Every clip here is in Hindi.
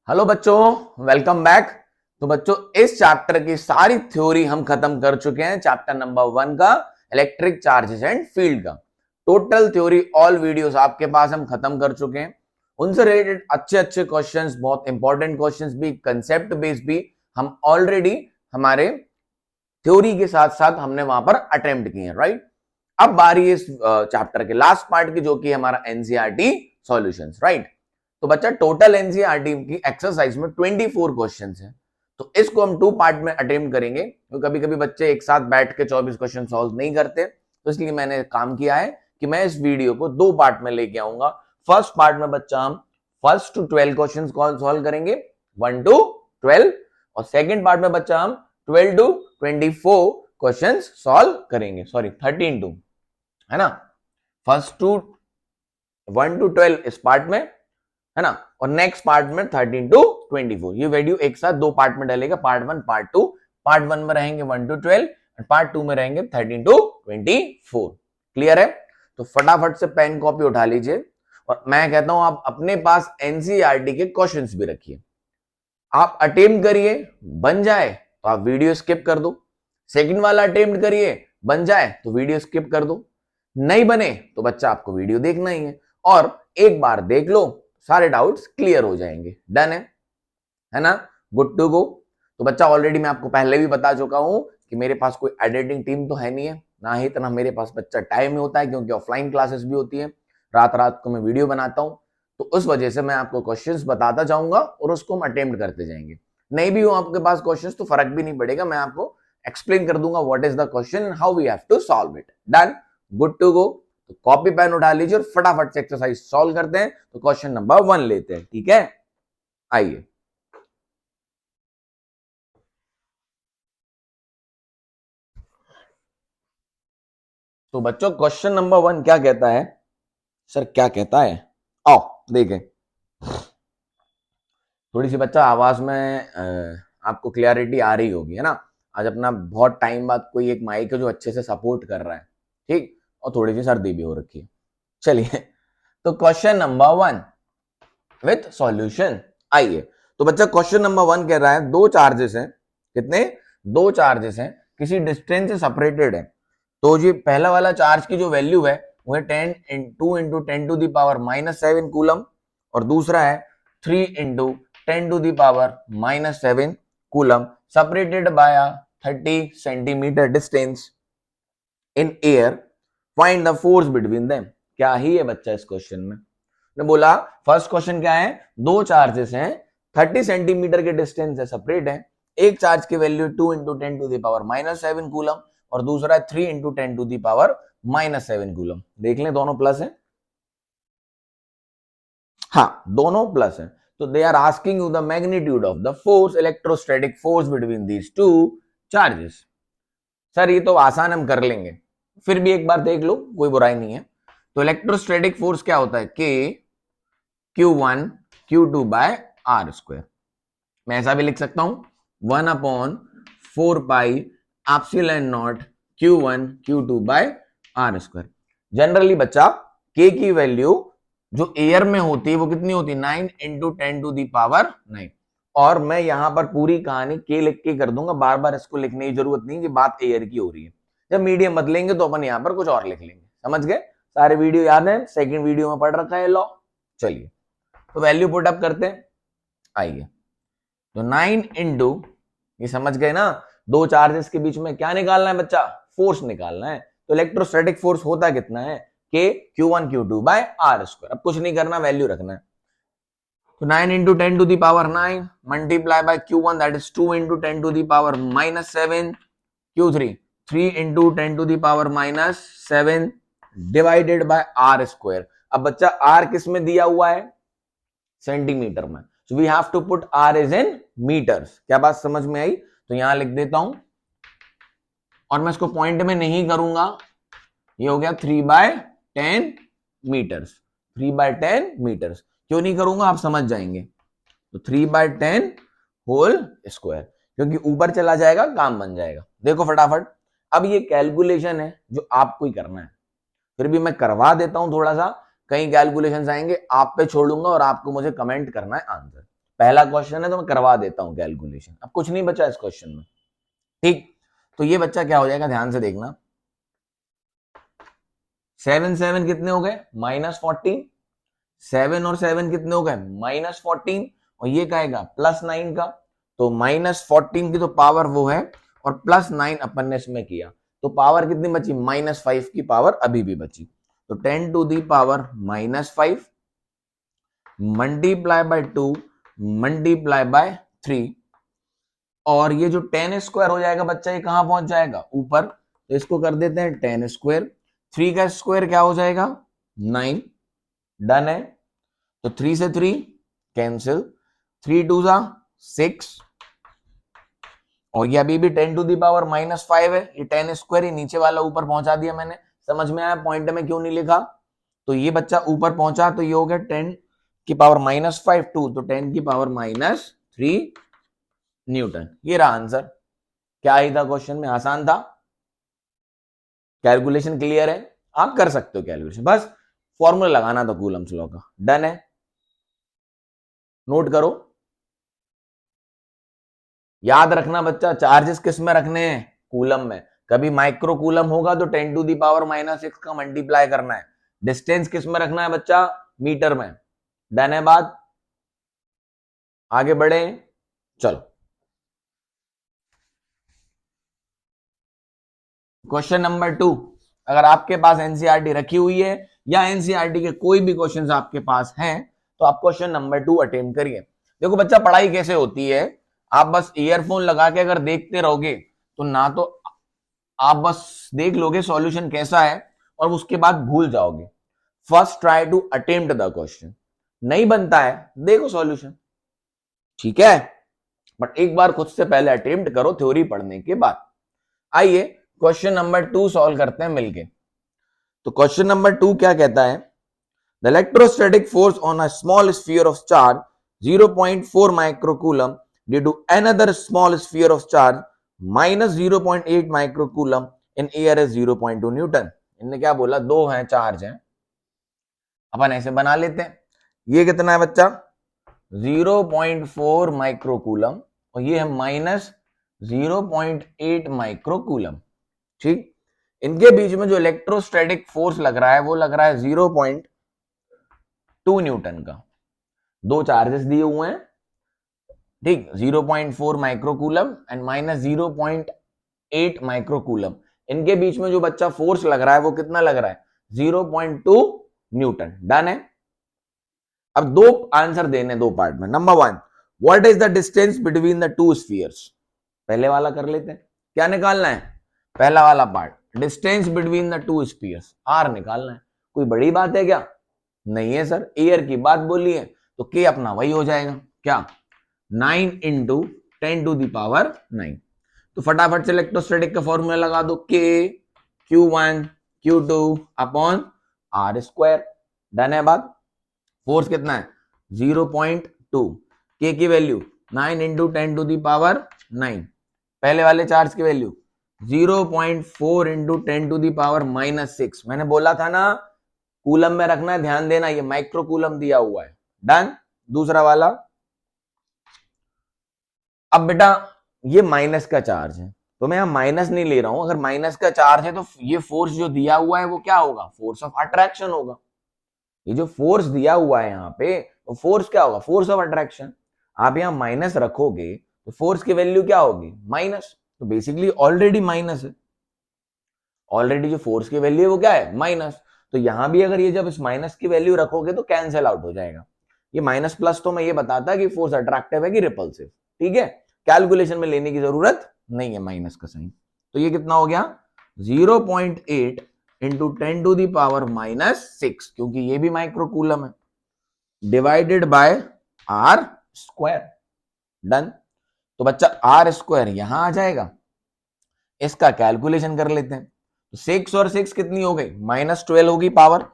हेलो बच्चों, वेलकम बैक। तो बच्चों, इस चैप्टर की सारी थ्योरी हम खत्म कर चुके हैं। चैप्टर नंबर 1 का इलेक्ट्रिक चार्जेस एंड फील्ड का टोटल थ्योरी ऑल वीडियोस आपके पास हम खत्म कर चुके हैं। उनसे रिलेटेड अच्छे अच्छे क्वेश्चंस, बहुत इंपॉर्टेंट क्वेश्चंस भी, कंसेप्ट बेस्ड भी हम ऑलरेडी हमारे थ्योरी के साथ साथ हमने वहां पर अटेम्प्ट किए हैं, राइट। अब बारी इस चैप्टर के लास्ट पार्ट की, जो कि हमारा एनसीईआरटी सॉल्यूशंस, राइट। तो बच्चा, टोटल एनसीईआरटी की एक्सरसाइज में 24 क्वेश्चंस हैं। तो इसको हम 2 पार्ट में अटेम्प्ट करेंगे, तो कभी कभी बच्चे एक साथ बैठ के 24 क्वेश्चन सॉल्व नहीं करते। तो इसलिए मैंने काम किया है कि मैं इस वीडियो को 2 पार्ट में लेके आऊंगा। फर्स्ट पार्ट में बच्चा हम 1 to 12 क्वेश्चन सॉल्व करेंगे, 1 to 12। और सेकेंड पार्ट में बच्चा हम 12 to 24 क्वेश्चन सॉल्व करेंगे, सॉरी 13 to, है ना। फर्स्ट टू 1 to 12 इस पार्ट में, है ना, और नेक्स्ट पार्ट में 13 to 24। ये वीडियो एक साथ 2 पार्ट में डलेगा, पार्ट 1 पार्ट 2। पार्ट 1 में रहेंगे 1 to 12 और पार्ट 2 में रहेंगे 13 to 24। क्लियर है? तो फटाफट से पेन कॉपी उठा लीजिए और मैं कहता हूं आप अपने पास एनसीईआरटी के क्वेश्चंस भी रखिए। आप अटेम्प्ट करिए, बन जाए तो आप वीडियो स्किप कर दो। सेकंड वाला अटेम्प्ट करिए, बन जाए तो वीडियो स्किप कर दो। नहीं बने तो बच्चा आपको वीडियो देखना ही है, और एक बार देख लो, सारे डाउट्स क्लियर हो जाएंगे। डन है ना, गुड टू गो। तो बच्चा, ऑलरेडी मैं आपको पहले भी बता चुका हूं कि मेरे पास कोई एडिटिंग टीम तो है नहीं है, ना ही इतना मेरे पास बच्चा टाइम होता है, क्योंकि ऑफलाइन क्लासेस भी होती है, रात रात को मैं वीडियो बनाता हूं। तो उस वजह से मैं आपको क्वेश्चंस बताता जाऊंगा और उसको हम अटेम्प्ट करते जाएंगे। नहीं भी हो आपके पास क्वेश्चंस तो फर्क भी नहीं पड़ेगा, मैं आपको एक्सप्लेन कर दूंगा what is the question and how we have to solve it. Done, good to go. तो कॉपी पेन उठा लीजिए और फटाफट से एक्सरसाइज सॉल्व करते हैं। तो क्वेश्चन नंबर 1 लेते हैं, ठीक है। आइए, तो बच्चों क्वेश्चन नंबर 1 क्या कहता है? सर क्या कहता है, आओ देखें। थोड़ी सी बच्चा आवाज में आपको क्लियरिटी आ रही होगी, है ना। आज अपना बहुत टाइम बाद कोई एक माइक है जो अच्छे से सपोर्ट कर रहा है, ठीक, और थोड़ी सी सर्दी भी हो रखी है। चलिए, तो क्वेश्चन नंबर 1 विथ सॉल्यूशन। आइए, तो बच्चा क्वेश्चन नंबर 1 कह रहा है दो चार्जेस हैं, कितने? दो चार्जेस हैं, किसी डिस्टेंस से सेपरेटेड है। तो ये पहला वाला चार्ज की जो वैल्यू है वो है 10 2 into 10 to the power -7 coulomb, और दूसरा है 3 into 10 to the power -7 coulomb, separated by 30 centimetre distance in air. Find the force between them. क्या ही है बच्चा इस क्वेश्चन में? ने बोला फर्स्ट क्वेश्चन क्या है, दो चार्जेस हैं, 30 सेंटीमीटर के डिस्टेंस है, सेपरेट है। एक चार्ज की value 2 into 10 to the power -7 coulomb, और दूसरा है 3 into 10 to the power -7 coulomb. देख लें, दोनों प्लस है। हाँ, दोनों प्लस है। तो they are asking you the magnitude of the force, electrostatic force between these two charges. Sir ये तो आसान हम कर लेंगे, फिर भी एक बार देख लो, कोई बुराई नहीं है। तो इलेक्ट्रोस्टैटिक फोर्स क्या होता है? के Q1 Q2 by are square. मैं ऐसा भी लिख सकता हूं 1/4 pi epsilon naught Q1 Q2 by are square. Generally बच्चा के की वैल्यू जो एयर में होती है वो कितनी होती है? 9 इंटू 10 टू दी पावर 9। और मैं यहां पर पूरी कहानी के लिख के कर दूंगा, बार बार इसको लिखने की जरूरत नहीं कि बात एयर की हो रही है। जब मीडियम बदलेंगे तो अपन यहां पर कुछ और लिख लेंगे, समझ गए? सारे वीडियो याद है, सेकंड वीडियो में पढ़ रखा है लॉ। चलिए, तो वैल्यू पुट अप करते हैं। आइए, तो 9 इंटू, ये समझ गए ना, दो चार्जेस के बीच में क्या निकालना है बच्चा? फोर्स निकालना है। तो इलेक्ट्रोस्टैटिक फोर्स होता कितना है? के Q1 Q2 by are square. अब कुछ नहीं करना, वैल्यू रखना है। तो 9 into 10 to the power 9 multiply by Q1, that is 2 into 10 to the power -7, Q3 3 into 10 to the power -7 divided by are square. अब बच्चा आर किस में दिया हुआ है? सेंटीमीटर में। So we have to put R is in metres. क्या बात समझ में आई? तो यहां लिख देता हूं, और मैं इसको पॉइंट में नहीं करूंगा। ये हो गया 3/10 मीटर्स। 3/10 मीटर्स क्यों नहीं करूंगा, आप समझ जाएंगे। तो 3/10 होल स्क्वायर, क्योंकि ऊपर चला जाएगा, काम बन जाएगा। देखो फटाफट, अब ये कैलकुलेशन है जो आपको ही करना है, फिर भी मैं करवा देता हूं थोड़ा सा। कई कैलकुलेशंस आएंगे, आप पे छोड़ूंगा और आपको मुझे कमेंट करना है आंसर। पहला क्वेश्चन है तो मैं करवा देता हूं कैलकुलेशन, अब कुछ नहीं बचा इस क्वेश्चन में। ठीक, तो ये बच्चा क्या हो जाएगा, ध्यान से देखना, 7 7 कितने हो गए, -14, 7 और 7 कितने हो गए, -14, और ये कहेगा +9 का, तो -14 की तो पावर वो है और +9 अपन ने इसमें किया, तो पावर कितनी बची, -5 की पावर अभी भी बची, तो 10 to the power -5 multiply by 2 multiply by 3, और ये जो 10 स्क्वायर हो जाएगा बच्चा, ये कहां पहुंच जाएगा, ऊपर, तो इसको कर देते हैं 10 स्क्वायर, 3 का स्क्वायर क्या हो जाएगा, 9, डन है, तो 3 से 3 कैंसिल, 3 2 जा 6, और ये अभी भी 10 टू दी पावर -5 है, ये 10 स्क्वायर ही नीचे वाला ऊपर पहुंचा दिया मैंने, समझ में आया पॉइंट में क्यों नहीं लिखा, तो ये बच्चा ऊपर पहुंचा, तो ये हो गया 10 की पावर -5 2, तो 10 की पावर -3 न्यूटन, ये रहा आंसर। क्या ही था क्वेश्चन में, आसान था, कैलकुलेशन क्लियर है, आप कर सकते हो कैलकुलेशन, बस फॉर्मूला लगाना था कूलम्स लॉ का, डन है, नोट करो, याद रखना बच्चा, चार्जेस किस में रखने हैं, कूलम में, कभी माइक्रो कूलम होगा तो 10 टू दी पावर -6 का मल्टीप्लाई करना है, डिस्टेंस किस में रखना है बच्चा, मीटर में, डन है बात, आगे बढ़े, चलो क्वेश्चन नंबर 2, अगर आपके पास एनसीईआरटी रखी हुई है या एनसीईआरटी के कोई भी क्वेश्चंस आपके पास हैं तो आप क्वेश्चन नंबर 2 अटेम्प्ट करिए। देखो बच्चा, पढ़ाई कैसे होती है, आप बस ईयरफोन लगा के अगर देखते रहोगे तो ना तो आप बस देख लोगे सॉल्यूशन कैसा है और उसके बाद भूल जाओगे, first try to attempt the question, नहीं बनता है देखो सॉल्यूशन, ठीक है, बट एक बार खुद से पहले अटेम्प्ट करो थ्योरी पढ़ने के बाद। आइए क्वेश्चन नंबर 2 सॉल्व करते हैं मिलके। तो क्वेश्चन नंबर 2 क्या कहता है, the electrostatic force on a small sphere of charge 0.4 microcoulomb due to another small sphere of charge -0.8 microcoulomb in air is 0.2 newton. इनने क्या बोला, दो हैं चार्ज हैं, अपन ऐसे बना लेते हैं, ये कितना है बच्चा 0.4 माइक्रोकूलम और ये है -0.8 माइक्रोकूलम, ठीक, इनके बीच में जो इलेक्ट्रोस्टैटिक फोर्स लग रहा है वो लग रहा है 0.2 न्यूटन का, दो चार्जेस दिए हुए हैं, ठीक, 0.4 माइक्रोकूलम एंड -0.8 माइक्रोकूलम, इनके बीच में जो बच्चा फोर्स लग रहा है वो कितना लग रहा है 0.2 न्यूटन, डन है। अब दो आंसर देने, दो पार्ट में, number 1, what is the distance between the two spheres, पहले वाला कर लेते हैं, क्या निकालना है, पहला वाला part, distance between the two spheres, R निकालना है, कोई बड़ी बात है क्या, नहीं है सर, एयर की बात बोली है तो के अपना वही हो जाएगा, क्या 9 इंटू 10 टू द पावर 9, तो फटाफट से इलेक्ट्रोस्टैटिक का फॉर्मूला लगा दो, के Q1 Q2 upon r square, done है बात। फोर्स कितना है 0.2, के की value 9 into 10 to the power 9, पहले वाले चार्ज की value 0.4 into 10 to the power -6, मैंने बोला था ना कूलम में रखना है, ध्यान देना, ये माइक्रो कूलम दिया हुआ है, डन। दूसरा वाला, अब बेटा ये माइनस का चार्ज है तो मैं यहां माइनस नहीं ले रहा हूं, अगर माइनस का चार्ज है तो ये फोर्स जो दिया हुआ है वो क्या होगा, फोर्स ऑफ अट्रैक्शन होगा, ये जो फोर्स दिया हुआ है यहाँ पे तो फोर्स क्या होगा, फोर्स ऑफ अट्रैक्शन, आप यहाँ माइनस रखोगे तो फोर्स की वैल्यू क्या होगी माइनस, तो बेसिकली ऑलरेडी माइनस है, ऑलरेडी जो फोर्स की वैल्यू है वो क्या है माइनस, तो यहां भी अगर ये जब इस माइनस की वैल्यू रखोगे तो कैंसिल आउट हो जाएगा, ये माइनस प्लस तो मैं ये बताता कि फोर्स अट्रैक्टिव है कि रिपल्सिव, ठीक है, कैलकुलेशन में लेने की जरूरत नहीं है माइनस का साइन, तो ये कितना हो गया 0.8 इंटू 10 टू दी पावर -6, क्योंकि ये भी माइक्रोकूलम है, divided by are square, done. तो बच्चा आर स्क्वायर यहां आ जाएगा, इसका कैलकुलेशन कर लेते हैं, तो 6 और 6 कितनी हो गई -12 होगी पावर,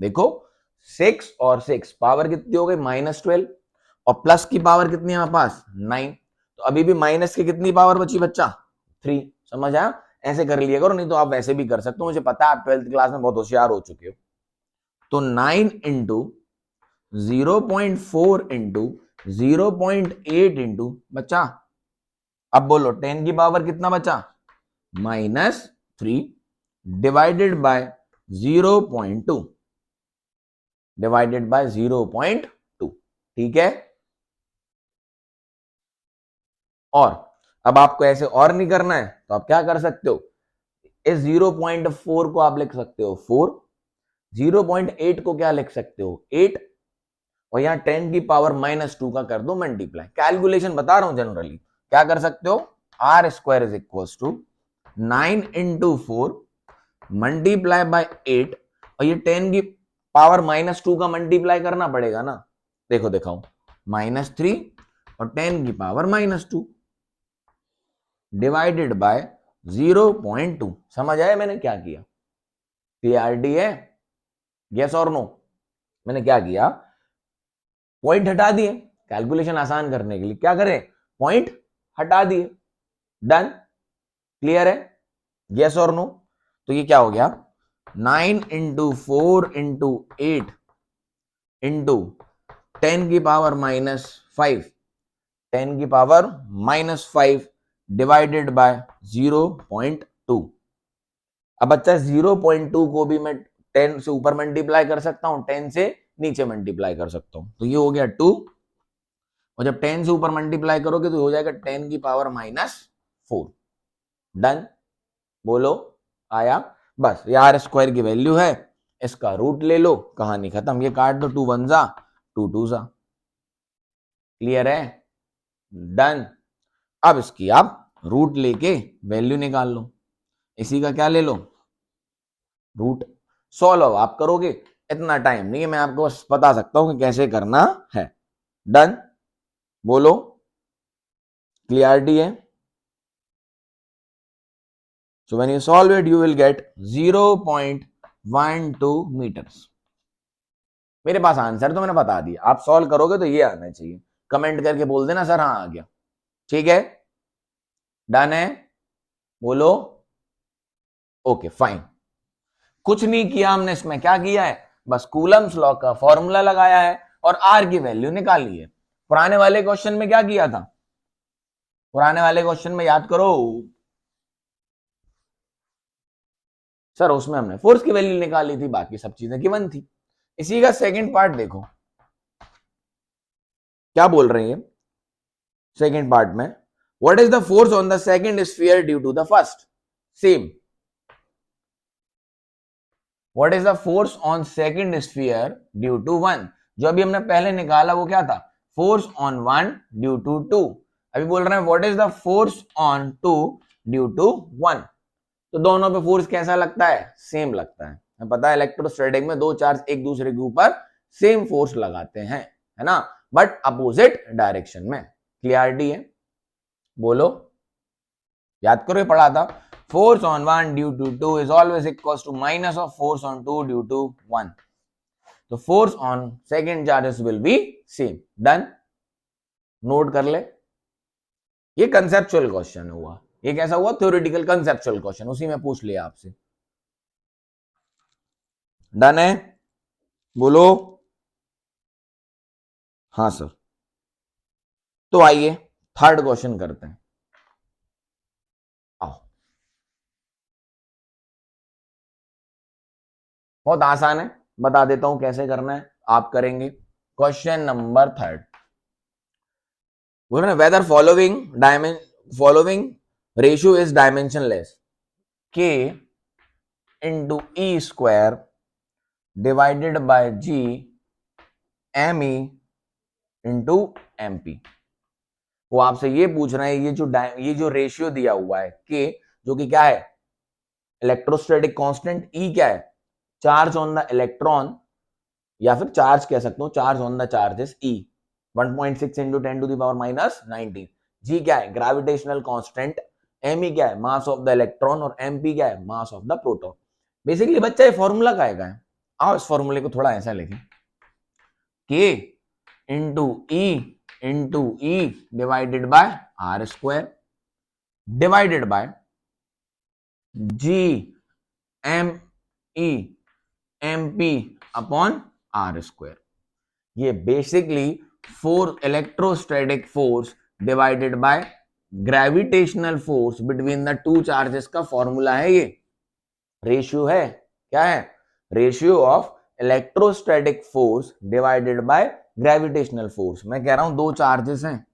देखो 6 और 6 पावर कितनी हो गई -12, और प्लस की पावर कितनी है हमारे पास 9, तो अभी भी माइनस की कितनी पावर बची बच्चा 3, समझ आया, ऐसे कर लिया करो, नहीं तो आप वैसे भी कर सकते हो, मुझे पता है आप 12th क्लास में बहुत होशियार हो चुके हो। तो 9 इंटू 0.4 इंटू 0.8 इंटू बचा, अब बोलो 10 की पावर कितना बचा, -3 डिवाइडेड बाय 0.2 डिवाइडेड बाय 0.2। ठीक है, और अब आपको ऐसे और नहीं करना है तो आप क्या कर सकते हो, इस 0.4 को आप लिख सकते हो 4, 0.8 को क्या लिख सकते हो 8, और यहां 10 की पावर -2 का कर दो मल्टीप्लाई। कैलकुलेशन बता रहा हूं जनरली, क्या कर सकते हो, R square is equal to 9 into 4 multiply by 8, और ये 10 की पावर -2 का मल्टीप्लाई करना पड़ेगा ना, देखो दिखाओ, -3 और 10 की पावर -2 डिवाइडेड बाय 0.2। समझ आया मैंने क्या किया, पीआरडी है, यस और नो। मैंने क्या किया, पॉइंट हटा दिए, कैलकुलेशन आसान करने के लिए क्या करें, पॉइंट हटा दिए, डन, क्लियर है, यस और नो। तो ये क्या हो गया, 9 इंटू 4 इंटू 8 इंटू 10 की पावर -5, 10 की पावर -5 डिवाइडेड बाय 0.2। अब बच्चा 0.2 को भी मैं 10 से ऊपर मल्टीप्लाई कर सकता हूं, 10 से नीचे मल्टीप्लाई कर सकता हूं, तो ये हो गया 2, और जब 10 से ऊपर मल्टीप्लाई करोगे तो हो जाएगा 10 की पावर -4। डन, बोलो आया, बस ये आर स्क्वायर की वैल्यू है, इसका रूट ले लो, कहानी खत्म, ये काट दो, 2 1 जा 2 2 जा, क्लियर है, डन। अब इसकी आप रूट लेके वैल्यू निकाल लो, इसी का क्या ले लो, रूट। सॉल्व आप करोगे, इतना टाइम नहीं है, मैं आपको बस बता सकता हूं कि कैसे करना है। डन, बोलो, क्लियरिटी है। So when you solve it, you will get 0.12 meters. मेरे पास आंसर तो मैंने बता दिया, आप सॉल्व करोगे तो ये आना चाहिए, कमेंट करके बोल देना सर हाँ आ गया, ठीक है, डन है, बोलो, ओके फाइन। कुछ नहीं किया हमने इसमें, क्या किया है, बस कूलम्स लॉ का फॉर्मूला लगाया है और आर की वैल्यू निकाली है। पुराने वाले क्वेश्चन में क्या किया था, पुराने वाले क्वेश्चन में याद करो सर, उसमें हमने फोर्स की वैल्यू निकाली थी, बाकी सब चीजें गिवन थी। इसी का सेकंड पार्ट देखो क्या बोल रही है, सेकंड पार्ट में, what is the force on the second sphere due to the first, same, what is the force on second sphere due to one, जो अभी हमने पहले निकाला वो क्या था, force on one due to two. अभी बोल रहे हैं what is the force on two due to one, तो दोनों पे फोर्स कैसा लगता है, सेम लगता है, पता है इलेक्ट्रोस्टैटिक में दो चार्ज एक दूसरे के ऊपर सेम फोर्स लगाते हैं, है ना, बट अपोजिट डायरेक्शन में। क्लियरिटी है, बोलो, याद करो ये पढ़ा था, force on one due to two is always equal to minus of force on two due to one, तो force on second charges will be same. Done, note कर ले, ये कंसेप्चुअल क्वेश्चन हुआ, ये कैसा हुआ, थ्योरेटिकल कंसेप्चुअल क्वेश्चन, उसी में पूछ लिया आपसे। डन है, बोलो, हाँ सर। तो आइए थर्ड क्वेश्चन करते हैं, आओ, बहुत आसान है, बता देता हूं कैसे करना है, आप करेंगे। Question number third, whether following ratio is dimensionless, K into E square divided by G M E into M P. वो आपसे ये पूछ रहे हैं, ये जो रेशियो दिया हुआ है के, जो कि क्या है, इलेक्ट्रोस्टैटिक कांस्टेंट, ई क्या है, चार्ज ऑन द इलेक्ट्रॉन, या फिर चार्ज कह सकते हो, charge on the charges E 1.6 into 10 to the power -19, G क्या है, ग्रेविटेशनल कांस्टेंट, एम ई क्या है, मास ऑफ द इलेक्ट्रॉन, और एम पी क्या है, mass of the proton. Basically बच्चा ये फॉर्मूला का है, आओ इस फॉर्मूले को थोड़ा ऐसा लिखें, k into e divided by are square divided by G M e m p upon r square. ये basically force, electrostatic force divided by gravitational force between the two charges का फॉर्मूला है ये, रेशियो है, क्या है, ratio of electrostatic force divided by gravitational force. मैं कह रहा हूं दो चार्जेस हैं,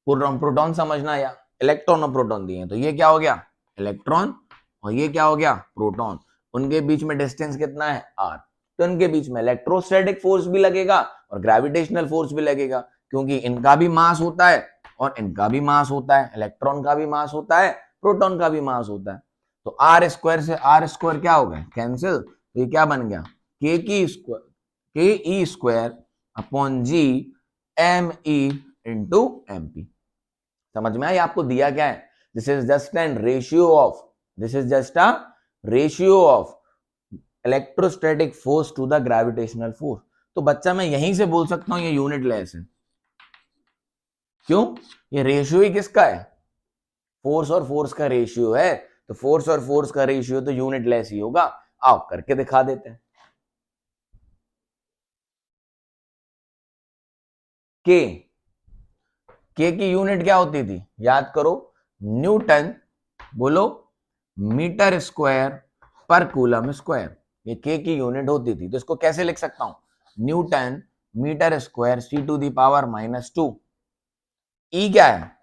प्रोटॉन समझना, या इलेक्ट्रॉन और प्रोटॉन दिए हैं, तो ये क्या हो गया इलेक्ट्रॉन और ये क्या हो गया प्रोटॉन, उनके बीच में डिस्टेंस कितना है r, तो इनके बीच में इलेक्ट्रोस्टैटिक फोर्स भी लगेगा और ग्रेविटेशनल फोर्स भी लगेगा, क्योंकि इनका भी मास होता है और इनका भी मास होता है, इलेक्ट्रॉन का भी मास होता है, प्रोटॉन का भी मास होता है। तो आर स्क्वायर से आर स्क्वायर क्या हो गया कैंसिल, तो ये क्या बन गया के की square, k e square upon G M E into M p. समझ में आया आपको दिया क्या है, this is just an ratio of, this is just a ratio of electrostatic force to the gravitational force. तो बच्चा मैं यहीं से बोल सकता हूं ये यूनिट लेस है, क्यों, ये रेशियो ही किसका है, फोर्स और फोर्स का रेशियो है, तो फोर्स और फोर्स का रेशियो तो यूनिट लेस ही होगा। आओ करके दिखा देते हैं। के की यूनिट क्या होती थी, याद करो, न्यूटन, बोलो, मीटर स्क्वायर पर कूलम स्क्वायर, ये के की यूनिट होती थी। तो इसको कैसे लिख सकता हूं, newton metre square C to the power -2। E क्या है,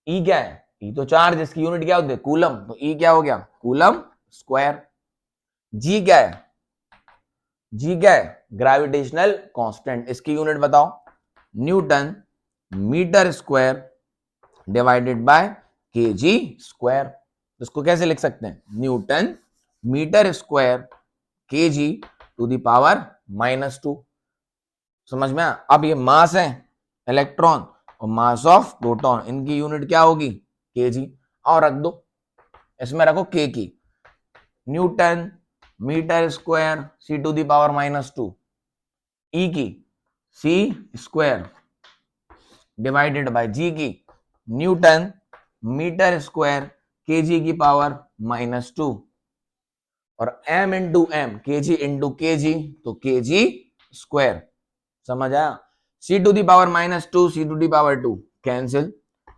ई क्या है, ई तो चार्ज, इसकी यूनिट क्या होती है कूलम, तो ई क्या हो गया कूलम स्क्वायर। जी क्या है, जी क्या है ग्रेविटेशनल कांस्टेंट, इसकी यूनिट बताओ, newton metre square divided by KG square. इसको कैसे लिख सकते हैं, newton metre square KG to the power -2। समझ में अब ये मास है इलेक्ट्रॉन और मास ऑफ प्रोटॉन, इनकी यूनिट क्या होगी केजी, और रख दो, इसमें रखो के की, newton metre square C to the power -2, E की C square divided by G की न्यूटन मीटर स्क्वायर केजी की पावर -2, और m into M KG into KG, तो केजी स्क्वायर। समझ आया, C to the power -2 C to the power 2 cancel,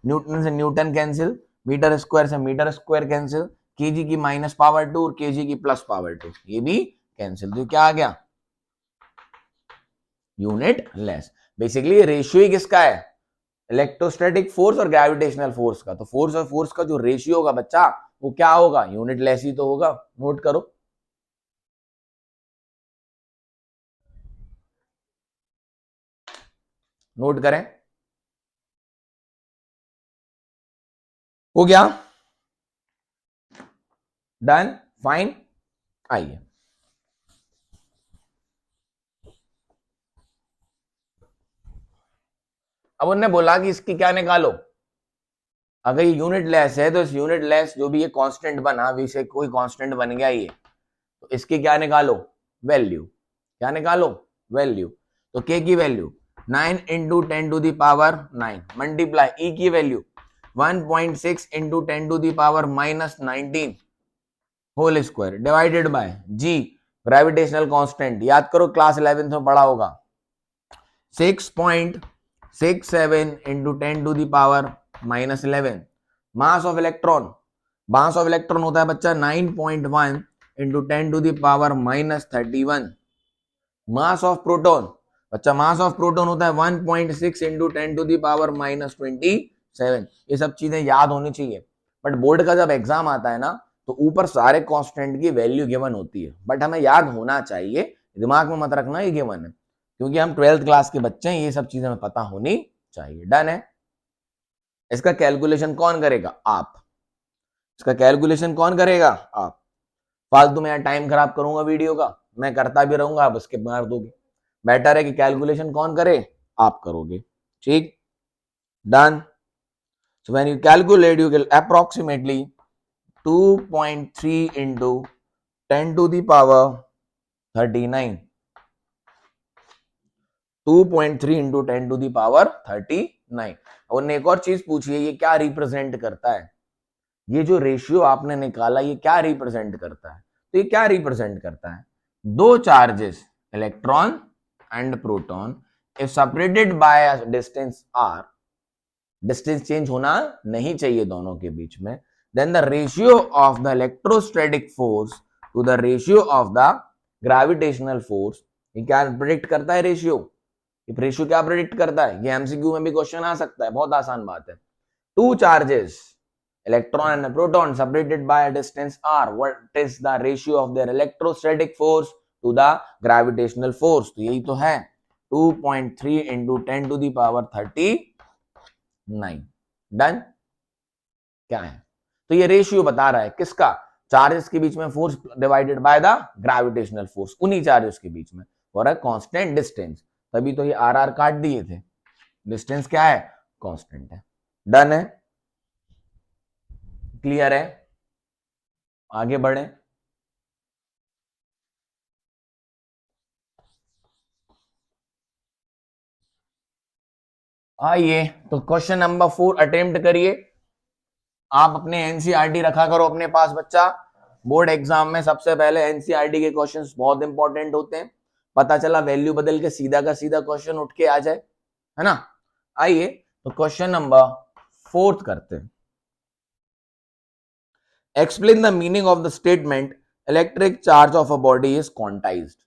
newton से न्यूटन कैंसिल, मीटर स्क्वायर से मीटर स्क्वायर कैंसिल, केजी की -2 और केजी की +2 ये भी कैंसिल, तो क्या आ गया यूनिट लेस। बेसिकली रेशियो ही किसका है, इलेक्ट्रोस्टैटिक फोर्स और ग्रेविटेशनल फोर्स का। तो फोर्स और फोर्स का जो रेशियो होगा बच्चा वो क्या होगा, यूनिट लेस ही तो होगा, नोट करो। नोट करें, हो गया, डन, फाइन। आइए अब उन्होंने बोला कि इसकी क्या निकालो, अगर ये यूनिट लेस है तो इस यूनिट लेस जो भी ये कांस्टेंट बना, अभी से कोई कांस्टेंट बन गया ये, तो इसकी क्या निकालो वैल्यू, क्या निकालो वैल्यू, तो के की value 9 into 10 to the power 9 multiply e की value 1.6 into 10 to the power -19 whole square divided by G gravitational constant, याद करो क्लास 11th में पढ़ा होगा, 6.67 into 10 to the power -11। Mass of electron, mass of electron होता है बच्चा 9.1 into 10 to the power -31। Mass of proton, बच्चा मास ऑफ प्रोटॉन होता है 1.6 इंटू 10 टू दी पावर -27। ये सब चीजें याद होनी चाहिए, बट बोर्ड का जब एग्जाम आता है ना तो ऊपर सारे कांस्टेंट की वैल्यू गिवन होती है, बट हमें याद होना चाहिए, दिमाग में मत रखना ये गिवन है, क्योंकि हम 12th क्लास के बच्चे हैं, ये सब चीजें हमें पता होनी चाहिए। डन है, इसका कैलकुलेशन कौन करेगा, आप, इसका कैलकुलेशन कौन करेगा, आप। फालतू में टाइम खराब करूंगा वीडियो का, मैं करता भी रहूंगा, आप उसके मार दोगे, बेटर है कि कैलकुलेशन कौन करे, आप करोगे, ठीक, done. So when you calculate you will approximately 2.3 into 10 to the power 39, 2.3 into 10 to the power 39। और एक और चीज पूछिए, ये क्या रिप्रेजेंट करता है, ये जो रेशियो आपने निकाला ये क्या रिप्रेजेंट करता है, तो ये क्या रिप्रेजेंट करता है, दो charges electron and proton if separated by a distance r, distance change होना नहीं चाहिए दोनों के बीच में, then the ratio of the electrostatic force to the ratio of the gravitational force, ये क्या प्रेडिक्ट करता है रेशियो, ये रेशियो क्या प्रेडिक्ट करता है, ये एमसीक्यू में भी क्वेश्चन आ सकता है, बहुत आसान बात है। Two charges electron and a proton separated by a distance r, what is the ratio of their electrostatic force to the gravitational force, तो यही तो है 2.3 into 10 to the power 39। Done, क्या है, तो ये रेशियो बता रहा है किसका, चार्जेस के बीच में force divided by the gravitational force, उन्हीं चार्जेस के बीच में और है कांस्टेंट डिस्टेंस, तभी तो ये आर आर काट दिए थे, डिस्टेंस क्या है, कांस्टेंट है। डन है, क्लियर है, आगे बढ़े। आइए तो क्वेश्चन नंबर 4 अटेम्प्ट करिए। आप अपने एनसीईआरटी रखा करो अपने पास बच्चा, बोर्ड एग्जाम में सबसे पहले एनसीईआरटी के क्वेश्चंस बहुत इंपॉर्टेंट होते हैं, पता चला वैल्यू बदल के सीधा का सीधा क्वेश्चन उठ के आ जाए, है ना। आइए तो क्वेश्चन नंबर 4 करते हैं। Explain the meaning of the statement electric charge of a body is quantized।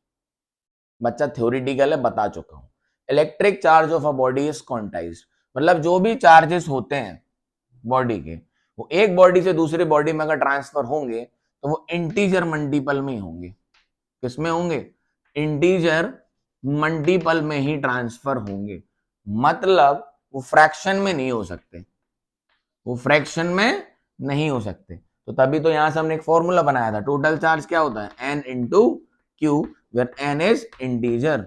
बच्चा थ्योरेटिकल है, बता चुका हूं। Electric charge of a body is quantized, मतलब जो भी चार्जेस होते हैं बॉडी के, वो एक बॉडी से दूसरी बॉडी में अगर ट्रांसफर होंगे तो वो इंटीजर मल्टीपल में ही होंगे। किसमें होंगे, इंटीजर मल्टीपल में ही ट्रांसफर होंगे, मतलब वो फ्रैक्शन में नहीं हो सकते, वो फ्रैक्शन में नहीं हो सकते। तो तभी तो यहां से हमने एक फॉर्मूला बनाया था, टोटल चार्ज क्या होता है, n into Q, where n is integer.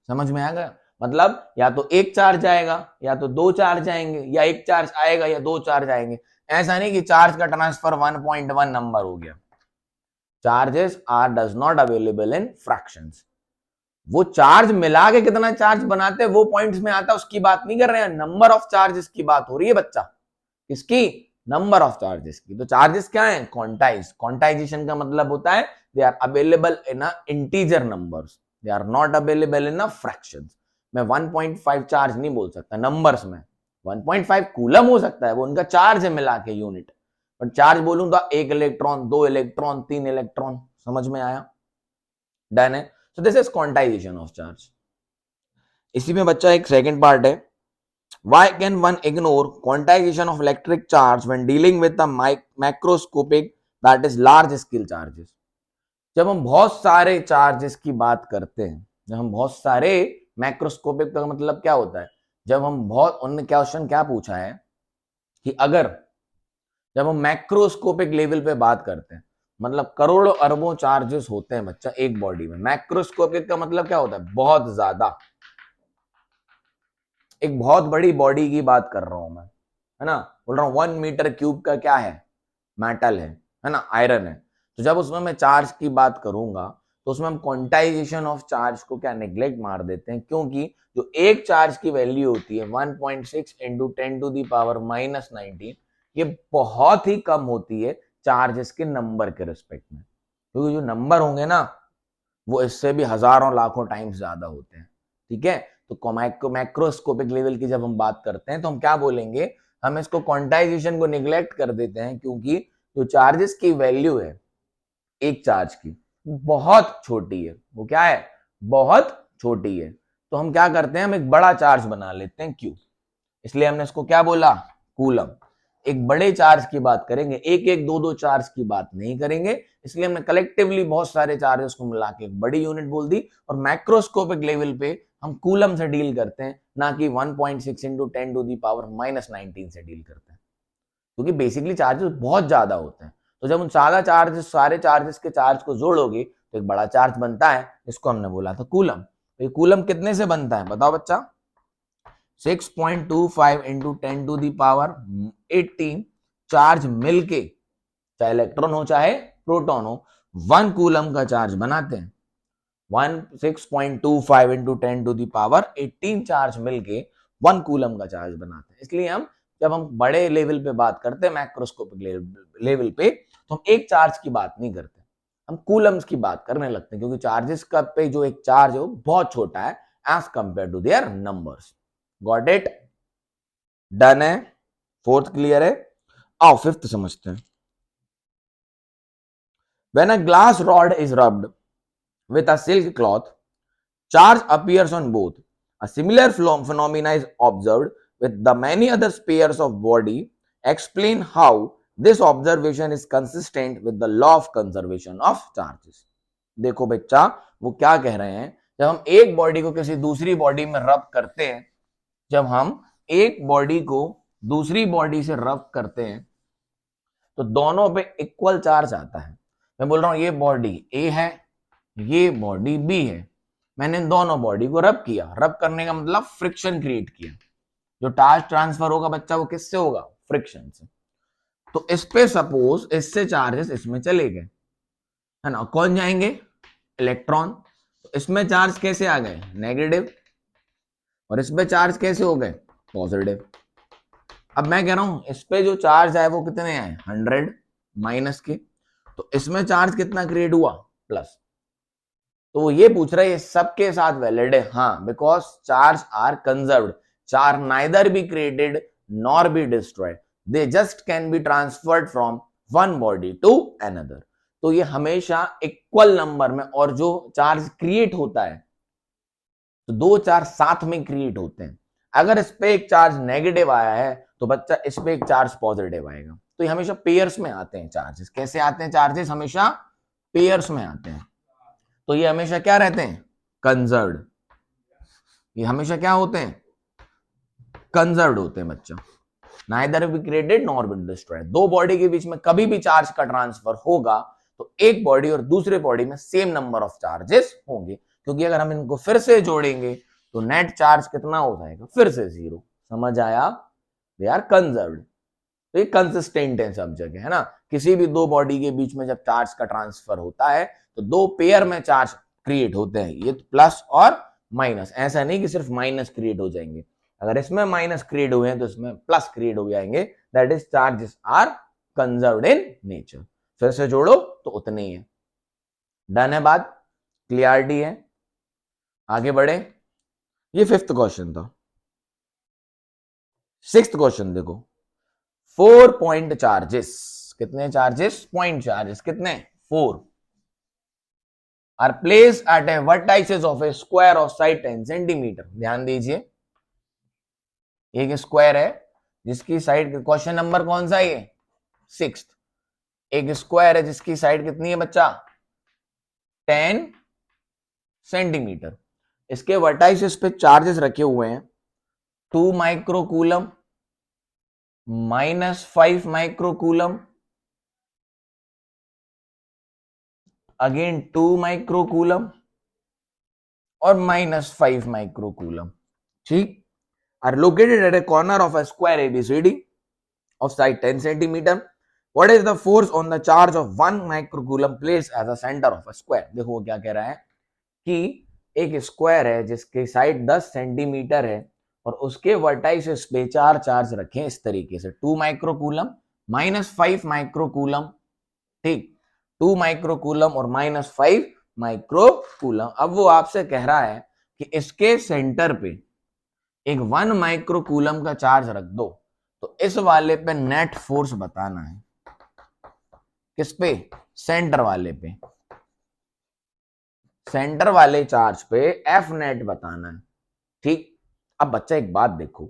समझ में आ गया, मतलब या तो एक चार्ज आएगा या तो दो चार्ज आएंगे, या एक चार्ज आएगा या दो चार्ज आएंगे। ऐसा नहीं कि चार्ज का ट्रांसफर 1.1 नंबर हो गया। Charges are does not available in fractions. वो चार्ज मिला के कितना चार्ज बनाते हैं वो पॉइंट्स में आता है, उसकी बात नहीं कर रहे हैं, नंबर ऑफ चार्जेस की बात हो रही है बच्चा, किसकी, नंबर ऑफ चार्जेस की। तो चार्जेस क्या है, क्वांटाइज, क्वांटाइजेशन का मतलब होता है they are available in a integer numbers, they are not available in a fractions. मैं 1.5 चार्ज नहीं बोल सकता नंबर्स में, 1.5 कूलम हो सकता है, वो उनका चार्ज है मिला के यूनिट, पर चार्ज बोलूं तो एक इलेक्ट्रॉन, दो इलेक्ट्रॉन, तीन इलेक्ट्रॉन। समझ में आया, डन है। So this is quantization of charge. इसी में बच्चा एक सेकंड पार्ट है, why can one ignore quantization of electric charge when dealing with the macroscopic, that is large scale charges। जब हम बहुत सारे चार्जेस की बात करते हैं, जब हम बहुत सारे, मैक्रोस्कोपिक का मतलब क्या होता है, जब हम बहुत, उन्होंने क्वेश्चन क्या पूछा है कि अगर जब हम मैक्रोस्कोपिक लेवल पे बात करते हैं, मतलब करोड़ों अरबों चार्जेस होते हैं बच्चा एक बॉडी में। मैक्रोस्कोपिक का मतलब क्या होता है, बहुत ज्यादा, एक बहुत बड़ी बॉडी की बात कर रहा हूं मैं, है ना, बोल रहा हूं 1 मीटर क्यूब का क्या है, मेटल है ना, आयरन है। तो जब उसमें मैं चार्ज की बात करूंगा तो उसमें हम क्वांटाइजेशन ऑफ चार्ज को क्या नेग्लेक्ट मार देते हैं, क्योंकि जो एक चार्ज की वैल्यू होती है 1.6 इंटू 10 टू दी पावर -19, ये बहुत ही कम होती है चार्जेस के नंबर के रिस्पेक्ट में, क्योंकि जो नंबर होंगे ना वो इससे भी हजारों लाखों टाइम्स ज्यादा होते हैं। ठीक है, तो मैक्रोस्कोपिक लेवल की जब हम बात करते हैं तो हम क्या बोलेंगे, हम इसको क्वांटाइजेशन को निग्लेक्ट कर देते हैं, क्योंकि जो चार्जेस की वैल्यू है एक चार्ज की बहुत छोटी है, वो क्या है, बहुत छोटी है। तो हम क्या करते हैं, हम एक बड़ा चार्ज बना लेते हैं क्यू, इसलिए हमने इसको क्या बोला, कूलम। एक बड़े चार्ज की बात करेंगे, एक एक दो दो चार्ज की बात नहीं करेंगे, इसलिए हमने कलेक्टिवली बहुत सारे चार्जेस को मिला के एक बड़ी यूनिट बोल दी। और मैक्रोस्कोपिक लेवल पे हम कूलम से डील करते हैं, ना कि 1.6 इंटू 10 टू दी पावर -19 से डील करते हैं, क्योंकि बेसिकली चार्जेस बहुत ज्यादा होते हैं। तो जब उन सारे चार्जेस के चार्ज को जोड़ोगे तो एक बड़ा चार्ज बनता है, इसको हमने बोला था कूलम। तो कूलम कितने से बनता है बताओ बच्चा, 6.25 into 10 to the power 18 charge मिलके, चाहे इलेक्ट्रॉन हो चाहे प्रोटॉन हो, 1 कूलम का चार्ज बनाते हैं। 6.25 into 10 to the power 18 charge मिलके 1 कूलम का चार्ज बनाते हैं। इसलिए हम जब हम बड़े लेवल पे बात करते हैं मैक्रोस्कोपिक लेवल पे, तो हम एक चार्ज की बात नहीं करते, हम कूलम्स की बात करने लगते हैं, क्योंकि चार्जेस का पे जो एक चार्ज है वो बहुत छोटा है as compare to their numbers. Got it? Done है? फोर्थ क्लियर है? आओ फिफ्थ समझते हैं। When a glass rod is rubbed with a silk cloth, charge appears on both. A similar phenomena is observed with the many other pairs of body. Explain how this observation is consistent with the law of conservation of charges. देखो बच्चा, वो क्या कह रहे हैं, जब हम एक बॉडी को किसी दूसरी बॉडी में रब करते हैं, जब हम एक बॉडी को दूसरी बॉडी से रब करते हैं तो दोनों पे इक्वल चार्ज आता है। मैं बोल रहा हूं ये बॉडी ए है, ये बॉडी बी है, मैंने दोनों बॉडी को रब किया। रब करने का मतलब फ्रिक्शन क्रिएट किया। जो चार्ज ट्रांसफर होगा बच्चा वो किससे होगा? फ्रिक्शन से। तो इस पे सपोज इससे चार्जेस इसमें चले गए, है ना, कौन जाएंगे? इलेक्ट्रॉन। तो इसमें चार्ज कैसे आ गए? नेगेटिव। और इस पे चार्ज कैसे हो गए? पॉजिटिव। अब मैं कह रहा हूं इस पे जो चार्ज आए वो कितने आए? 100 माइनस के। तो इसमें चार्ज कितना क्रिएट हुआ? प्लस। तो वो ये पूछ रहा है ये सबके साथ वैलिड है? हाँ, because charge are conserved. Charge neither be created nor be destroyed, they just can be transferred from one body to another. तो ये हमेशा इक्वल नंबर में, और जो चार्ज क्रिएट होता है तो दो चार्ज साथ में क्रिएट होते हैं। अगर इस पे एक चार्ज नेगेटिव आया है तो बच्चा इस पे एक चार्ज पॉजिटिव आएगा। तो ये हमेशा पेयर्स में आते हैं चार्जेस। कैसे आते हैं चार्जेस? हमेशा पेयर्स में आते हैं। तो ये हमेशा क्या रहते हैं? कंजर्व्ड। ये हमेशा क्या होते हैं? कंजर्व्ड होते हैं बच्चा। Neither be created nor be destroyed. दो बॉडी के बीच में कभी भी चार्ज का ट्रांसफर होगा तो एक बॉडी और दूसरे बॉडी में सेम नंबर ऑफ चार्जेस होंगे, क्योंकि अगर हम इनको फिर से जोड़ेंगे तो नेट चार्ज कितना हो जाएगा? फिर से 0। समझ आया? They are conserved. तो ये कंसिस्टेंट है सब जगह, है ना। किसी भी दो बॉडी के बीच में जब चार्ज का ट्रांसफर होता है तो दो पेयर में चार्ज क्रिएट होते हैं, ये प्लस और माइनस। ऐसा नहीं कि सिर्फ माइनस क्रिएट हो जाएंगे, अगर इसमें माइनस क्रिएट हुए हैं तो इसमें प्लस क्रिएट हो जाएंगे। That is charges are conserved in nature. फिर से जोड़ो तो उतने ही है। डन है बात? क्लियरिटी है? आगे बढ़े। ये फिफ्थ क्वेश्चन था। सिक्स्थ क्वेश्चन देखो। 4 पॉइंट चार्जेस। कितने चार्जेस? पॉइंट चार्जेस कितने? 4 are place at a vertices of a square of side 10 centimetre. ध्यान दीजिए, एक स्क्वायर है जिसकी साइड, क्वेश्चन नंबर कौन सा है ये? 6th। एक स्क्वायर है जिसकी साइड कितनी है बच्चा? 10 सेंटीमीटर। इसके वर्टाइसेस पे चार्जेस रखे हुए हैं 2 माइक्रोकूलम, -5 माइक्रोकूलम, अगेन 2 माइक्रोकूलम और -5 माइक्रोकूलम। ठीक, are located at a corner of a square ABCD of side 10 centimeter. What is the force on the charge of 1 microcoulomb placed as a center of a square? देखो वो क्या कह रहा है कि एक स्क्वायर है जिसकी साइड 10 सेंटीमीटर है और उसके वर्टाइसेस पे 4 चार्ज रखें इस तरीके से 2 माइक्रोकूलम, -5 माइक्रोकूलम। ठीक, 2 माइक्रोकूलम और -5 माइक्रोकूलम। अब वो आपसे कह रहा है कि इसके सेंटर पे एक 1 माइक्रोकूलम का चार्ज रख दो, तो इस वाले पे नेट फोर्स बताना है। किस पे? सेंटर वाले पे। सेंटर वाले चार्ज पे एफ नेट बताना है। ठीक, अब बच्चा एक बात देखो,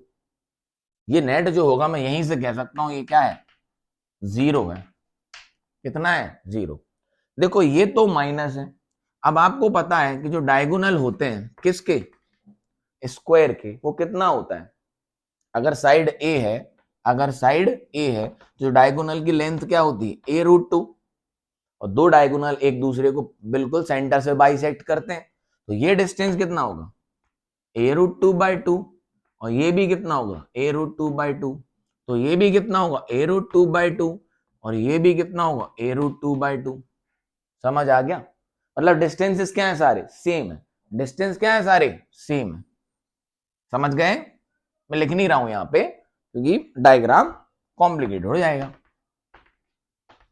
ये नेट जो होगा मैं यहीं से कह सकता हूं ये क्या है? 0 है। कितना है? 0। देखो ये तो माइनस है। अब आपको पता है कि जो डायगोनल होते हैं किसके? स्क्वायर के, वो कितना होता है? अगर साइड ए है, अगर साइड ए है तो डायगोनल की लेंथ क्या होती है? a√2। और दो डायगोनल एक दूसरे को बिल्कुल सेंटर से बाइसेक्ट करते हैं, तो ये डिस्टेंस कितना होगा? a√2/2। और ये भी कितना होगा? a√2/2। तो ये भी कितना होगा? a√2/2। और ये भी कितना होगा? a√2/2। समझ आ गया? मतलब डिस्टेंसेस क्या है? सारे सेम है। डिस्टेंस क्या है? सारे सेम है। समझ गए? मैं लिख नहीं रहा हूं यहां पे क्योंकि डायग्राम कॉम्प्लिकेटेड हो जाएगा।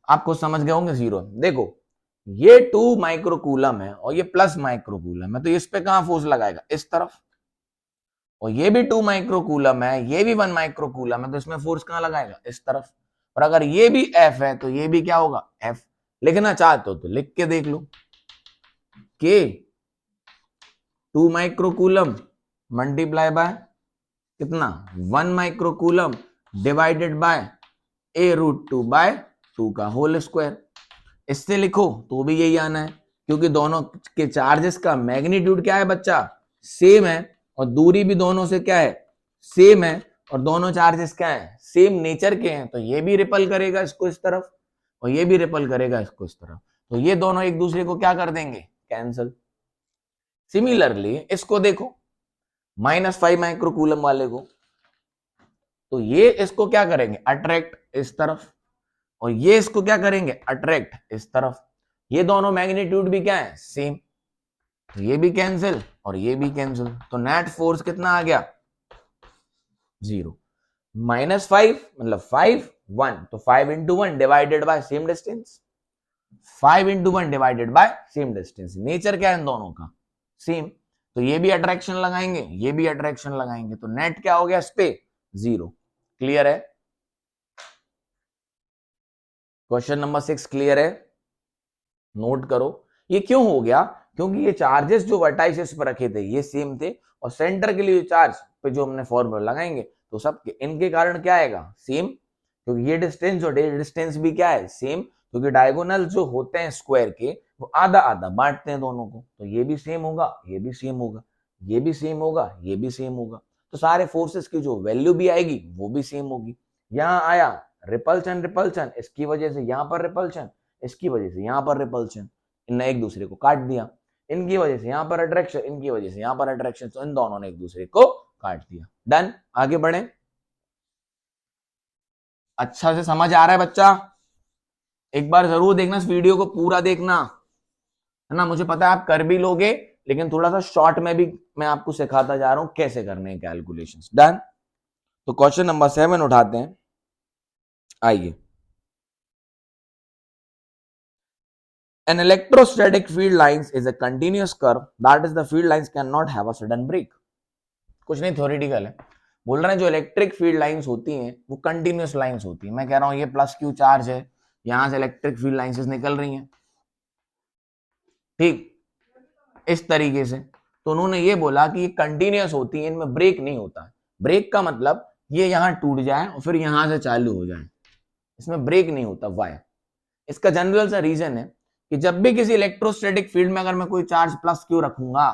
आपको समझ गए होंगे 0। देखो ये 2 माइक्रोकूलम है और ये प्लस माइक्रोकूलम है, तो इस पे कहां फोर्स लगाएगा, इस तरफ। और ये भी 2 माइक्रोकूलम है, ये भी 1 माइक्रोकूलम है, तो इसमें फोर्स कहां लगाएगा, इस तरफ। और अगर ये भी F है तो ये भी क्या होगा, F। लिखना चाहते हो तो लिख के देख लो, के 2 माइक्रोकूलम मल्टीप्लाई बाय कितना, 1 माइक्रोकूलम डिवाइडेड बाय a√2/2 का होल स्क्वायर। इससे लिखो तो भी यही आना है, क्योंकि दोनों के चार्जेस का मैग्नीट्यूड क्या है बच्चा, सेम है, और दूरी भी दोनों से क्या है, सेम है, और दोनों चार्जेस क्या है, सेम नेचर के हैं, तो ये भी रिपल करेगा इसको इस तरफ और ये भी रिपल करेगा इसको इस तरफ, तो ये दोनों एक दूसरे को क्या कर देंगे, कैंसल। सिमिलरली इसको देखो, -5 माइक्रोकूलम वाले को, तो ये इसको क्या करेंगे, अट्रैक्ट इस तरफ, और ये इसको क्या करेंगे, अट्रैक्ट इस तरफ। ये दोनों मैग्नीट्यूड भी क्या है, सेम, तो ये भी कैंसिल और ये भी कैंसिल, तो नेट फोर्स कितना आ गया, 0। -5 मतलब 5 1, तो 5 into 1 divided by same distance, 5 into 1 divided by same distance, nature क्या है इन दोनों का, सेम, तो ये भी अट्रैक्शन लगाएंगे, ये भी अट्रैक्शन लगाएंगे, तो नेट क्या हो गया इस पे, 0। क्लियर है, क्वेश्चन नंबर 6 क्लियर है, नोट करो। ये क्यों हो गया, क्योंकि ये चार्जेस जो वर्टाइसेस पर रखे थे ये सेम थे, और सेंटर के लिए चार्ज पे जो हमने फॉर्मूला लगाएंगे तो सब इनके कारण क्या आएगा, सेम, क्योंकि ये डिस्टेंस और डिस्टेंस भी क्या है, सेम, क्योंकि डायगोनल जो होते हैं स्क्वायर के वो आधा आधा बांटते हैं दोनों को, तो ये भी सेम होगा, ये भी सेम होगा, ये भी सेम होगा, ये भी सेम होगा, तो सारे फोर्सेस की जो वैल्यू भी आएगी वो भी सेम होगी। यहां आया रिपल्शन, रिपल्शन, इसकी वजह से यहां पर रिपल्शन, इसकी वजह से यहां पर रिपल्शन, इनने एक दूसरे को काट दिया, इनकी वजह से यहां पर अट्रैक्शन, इनकी वजह से यहां पर अट्रैक्शन, तो इन दोनों ने एक दूसरे को काट दिया। डन, आगे बढ़े। अच्छा से समझ आ रहा है बच्चा, एक बार जरूर देखना इस वीडियो को, पूरा देखना है ना, मुझे पता है आप कर भी लोगे, लेकिन थोड़ा सा शॉर्ट में भी मैं आपको सिखाता जा रहा हूं कैसे करने हैं कैलकुलेशंस। डन, तो क्वेश्चन नंबर 7 उठाते हैं, आइए। An electrostatic field lines is a continuous curve, that is the field lines cannot have a sudden break। कुछ नहीं, थ्योरेटिकल है, बोल रहे हैं जो इलेक्ट्रिक फील्ड लाइंस होती हैं वो कंटिन्यूअस लाइंस होती हैं। मैं कह रहा हूं ये प्लस क्यू चार्ज है, यहां से इलेक्ट्रिक फील्ड लाइंस निकल रही हैं, ठीक, इस तरीके से, तो उन्होंने ये बोला कि ये कंटिन्यूअस होती है, इनमें ब्रेक नहीं होता। ब्रेक का मतलब ये यहां टूट जाए और फिर यहां से चालू हो जाए, इसमें ब्रेक नहीं होता। वाई? इसका जनरल सा रीजन है कि जब भी किसी इलेक्ट्रोस्टैटिक फील्ड में अगर मैं कोई चार्ज प्लस क्यू रखूंगा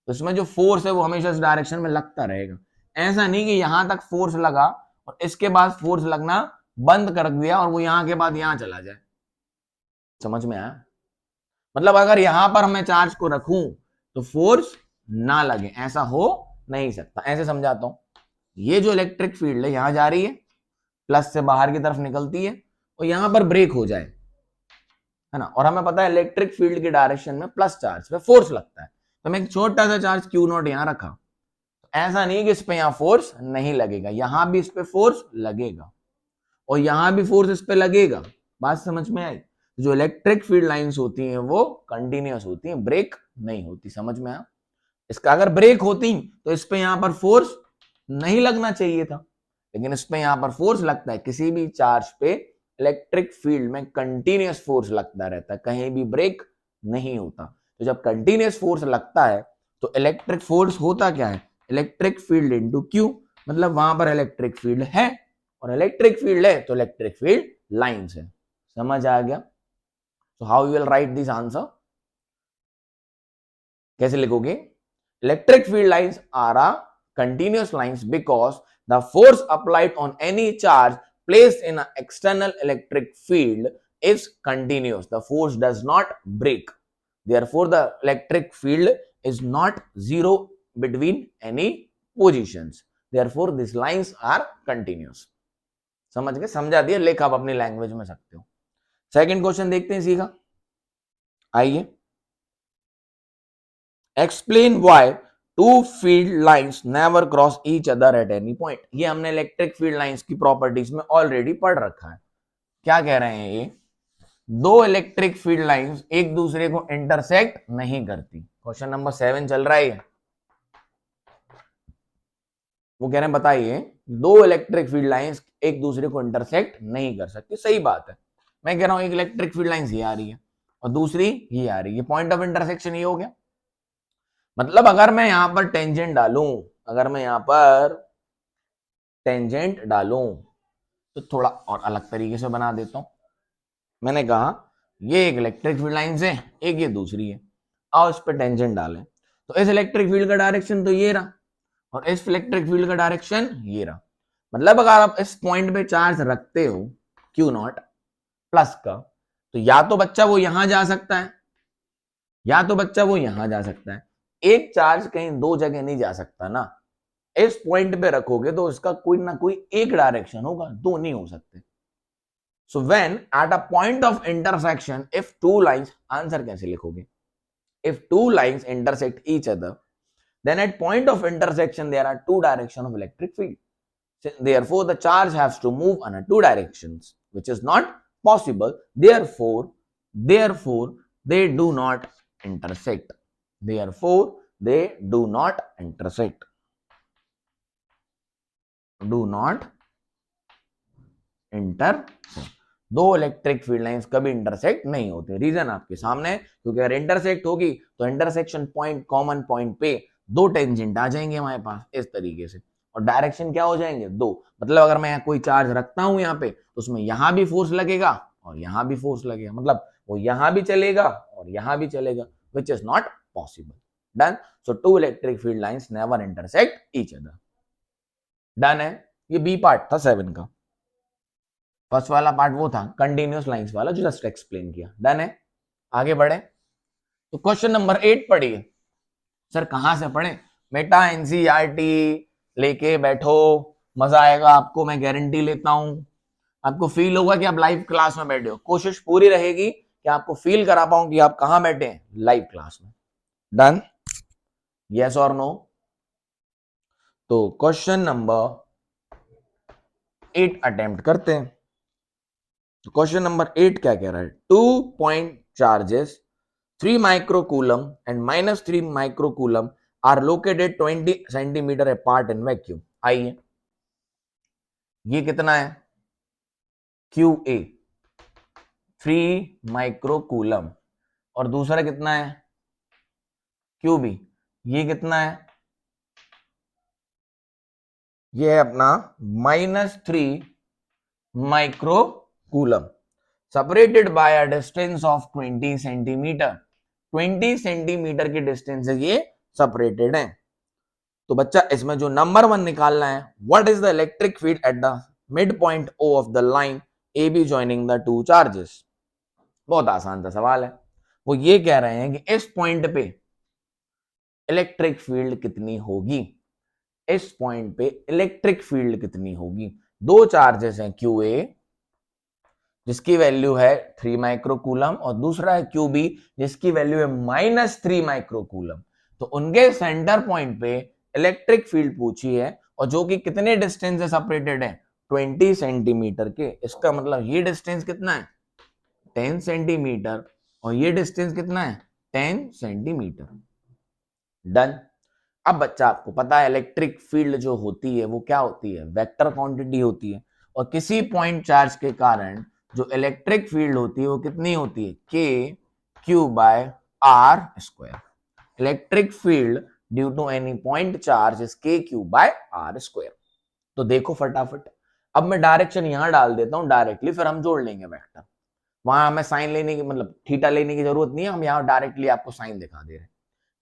तो इसमें जो फोर्स है वो हमेशा इस डायरेक्शन में लगता रहेगा। ऐसा नहीं कि यहां तक फोर्स लगा और इसके बाद फोर्स लगना बंद कर दिया और वो यहां के बाद यहां चला जाए। समझ में आया? मतलब अगर यहां पर मैं चार्ज को रखूं तो फोर्स ना लगे, ऐसा हो नहीं सकता। ऐसे समझाता हूं, ये जो इलेक्ट्रिक फील्ड है यहां जा रही है, प्लस से बाहर की तरफ निकलती है और यहां पर ब्रेक हो जाए, है ना, और हमें पता है इलेक्ट्रिक फील्ड की डायरेक्शन में प्लस चार्ज पे फोर्स लगता है, तो मैं एक छोटा सा चार्ज Q0 यहां रखा, तो ऐसा नहीं कि इस पे यहां फोर्स नहीं लगेगा, यहां भी इस पे फोर्स लगेगा और यहां भी फोर्स इस पे लगेगा। बात समझ में आई? जो इलेक्ट्रिक फील्ड लाइंस होती हैं वो कंटिन्यूअस होती हैं, ब्रेक नहीं होती। समझ में आया? इसका अगर ब्रेक होती तो इस पे यहां पर फोर्स नहीं लगना चाहिए था, लेकिन इस पे यहां पर फोर्स लगता है। किसी भी चार्ज पे इलेक्ट्रिक फील्ड में कंटिन्यूअस फोर्स लगता रहता है, कहीं भी ब्रेक नहीं होता। तो जब कंटिन्यूअस फोर्स लगता है तो इलेक्ट्रिक फोर्स होता क्या है, इलेक्ट्रिक फील्ड इंटू क्यू, मतलब वहां पर इलेक्ट्रिक फील्ड है और इलेक्ट्रिक फील्ड है तो इलेक्ट्रिक फील्ड लाइंस है। समझ आ गया? So how you will write this answer? कैसे लिखोगे? Electric field lines are a continuous lines because the force applied on any charge placed in an external electric field is continuous. The force does not break. Therefore, the electric field is not zero between any positions. Therefore, these lines are continuous. समझ गए? समझा दिया, लिख आप अपनी लैंग्वेज में सकते हो। सेकंड क्वेश्चन देखते हैं, सीखा, आइए। Explain why two field lines never cross each other at any point. ये हमने इलेक्ट्रिक फील्ड लाइंस की प्रॉपर्टीज में ऑलरेडी पढ़ रखा है। क्या कह रहे हैं ये, दो इलेक्ट्रिक फील्ड लाइंस एक दूसरे को इंटरसेक्ट नहीं करती। क्वेश्चन नंबर 7 चल रहा है। वो कह रहे हैं बताइए दो इलेक्ट्रिक फील्ड लाइंस एक दूसरे को इंटरसेक्ट नहीं कर सकती। सही बात है, मैं कह रहा हूं एक इलेक्ट्रिक फील्ड लाइंस ये आ रही है और दूसरी ये आ रही है, पॉइंट ऑफ इंटरसेक्शन ये हो गया। मतलब अगर मैं यहां पर टेंजेंट डालूं, अगर मैं यहां पर टेंजेंट डालूं तो थोड़ा और अलग तरीके से बना देता हूं। मैंने कहा ये एक इलेक्ट्रिक फील्ड लाइंस है, एक ये दूसरी है, आओ इस पर टेंजेंट डालें। तो इस इलेक्ट्रिक फील्ड का डायरेक्शन तो ये रहा और इस इलेक्ट्रिक फील्ड का डायरेक्शन ये रहा। मतलब अगर आप इस पॉइंट पे चार्ज रखते हो क्यू नॉट प्लस का, तो या तो बच्चा वो यहां जा सकता है या तो बच्चा वो यहां जा सकता है। एक चार्ज कहीं दो जगह नहीं जा सकता ना। इस पॉइंट पे रखोगे तो इसका कोई ना कोई एक डायरेक्शन होगा, दो नहीं हो सकते। So when eight a point of intersection if two lines, answer कैसे लिखोगे? If two lines intersect each other then at point of intersection there are two directions of electric field. Therefore the charge has to move on two directions, which is not possible. Therefore they do not intersect. Therefore they do not intersect. Do not intersect. दो इलेक्ट्रिक फील्ड लाइंस कभी इंटरसेक्ट नहीं होते। रीजन आपके सामने, क्योंकि अगर इंटरसेक्ट होगी तो इंटरसेक्शन पॉइंट, कॉमन पॉइंट पे दो टेंजेंट आ जाएंगे हमारे पास इस तरीके से, और डायरेक्शन क्या हो जाएंगे? दो। मतलब अगर मैं कोई चार्ज रखता हूं यहाँ पे तो उसमें यहां भी फोर्स लगेगा और यहां भी फोर्स लगेगा, मतलब वो यहां भी चलेगा और यहां भी चलेगा, which is not possible. Done. So two electric field lines never intersect each other. Done है। ये बी पार्ट था 7 का। फर्स्ट वाला पार्ट वो था कंटिन्यूअस लाइंस वाला जो जस्ट एक्सप्लेन किया। डन है। आगे बढ़े तो क्वेश्चन नंबर 8 पढ़िए। सर कहां से पढ़े? बेटा एनसीईआरटी लेके बैठो, मजा आएगा आपको, मैं गारंटी लेता हूं। आपको फील होगा कि आप लाइव क्लास में बैठे हो। कोशिश पूरी रहेगी कि आपको फील करा पाऊं कि आप कहां बैठे हैं, लाइव क्लास में। डन? यस और नो? तो क्वेश्चन नंबर 8 अटेम्प्ट करते हैं। तो क्वेश्चन नंबर 8 क्या कह रहा है? 2 point charges 3 microcoulomb and -3 microcoulomb are located 20 centimeter apart in vacuum. आइए, ये कितना है? QA 3 microcoulomb और दूसरा कितना है? QB, ये कितना है? ये है अपना -3 microcoulomb separated by a distance of 20 centimeter. 20 centimetre की डिस्टेंस से ये सेपरेटेड है। तो बच्चा इसमें जो नंबर 1 निकालना है, what is the electric field at the mid point O of the line A B joining the two charges. बहुत आसान सा सवाल है। वो ये कह रहे हैं कि इस पॉइंट पे इलेक्ट्रिक फील्ड कितनी होगी, इस पॉइंट पे इलेक्ट्रिक फील्ड कितनी होगी। दो चार्जेस हैं, क्यू ए जिसकी वैल्यू है 3 माइक्रोकूलम और दूसरा है क्यू बी जिसकी वैल्यू है -3 माइक्रोकूलम। तो उनके सेंटर पॉइंट पे इलेक्ट्रिक फील्ड पूछी है और जो कि कितने डिस्टेंस से सेपरेटेड है, 20 सेंटीमीटर के। इसका मतलब ये डिस्टेंस कितना है? 10 सेंटीमीटर और ये डिस्टेंस कितना है? 10 सेंटीमीटर। डन। अब बच्चा आपको पता है इलेक्ट्रिक फील्ड जो होती है वो क्या होती है? वेक्टर क्वांटिटी होती है, और किसी पॉइंट चार्ज के कारण जो इलेक्ट्रिक फील्ड होती है वो कितनी होती है? K Q by are square. Electric field due to any point charge is K Q by are square. तो देखो फटाफट, अब मैं डायरेक्शन यहां डाल देता हूं डायरेक्टली, फिर हम जोड़ लेंगे वेक्टर। वहां हमें साइन लेने की, मतलब थीटा लेने की जरूरत नहीं है, हम यहां डायरेक्टली आपको साइन दिखा दे रहे हैं।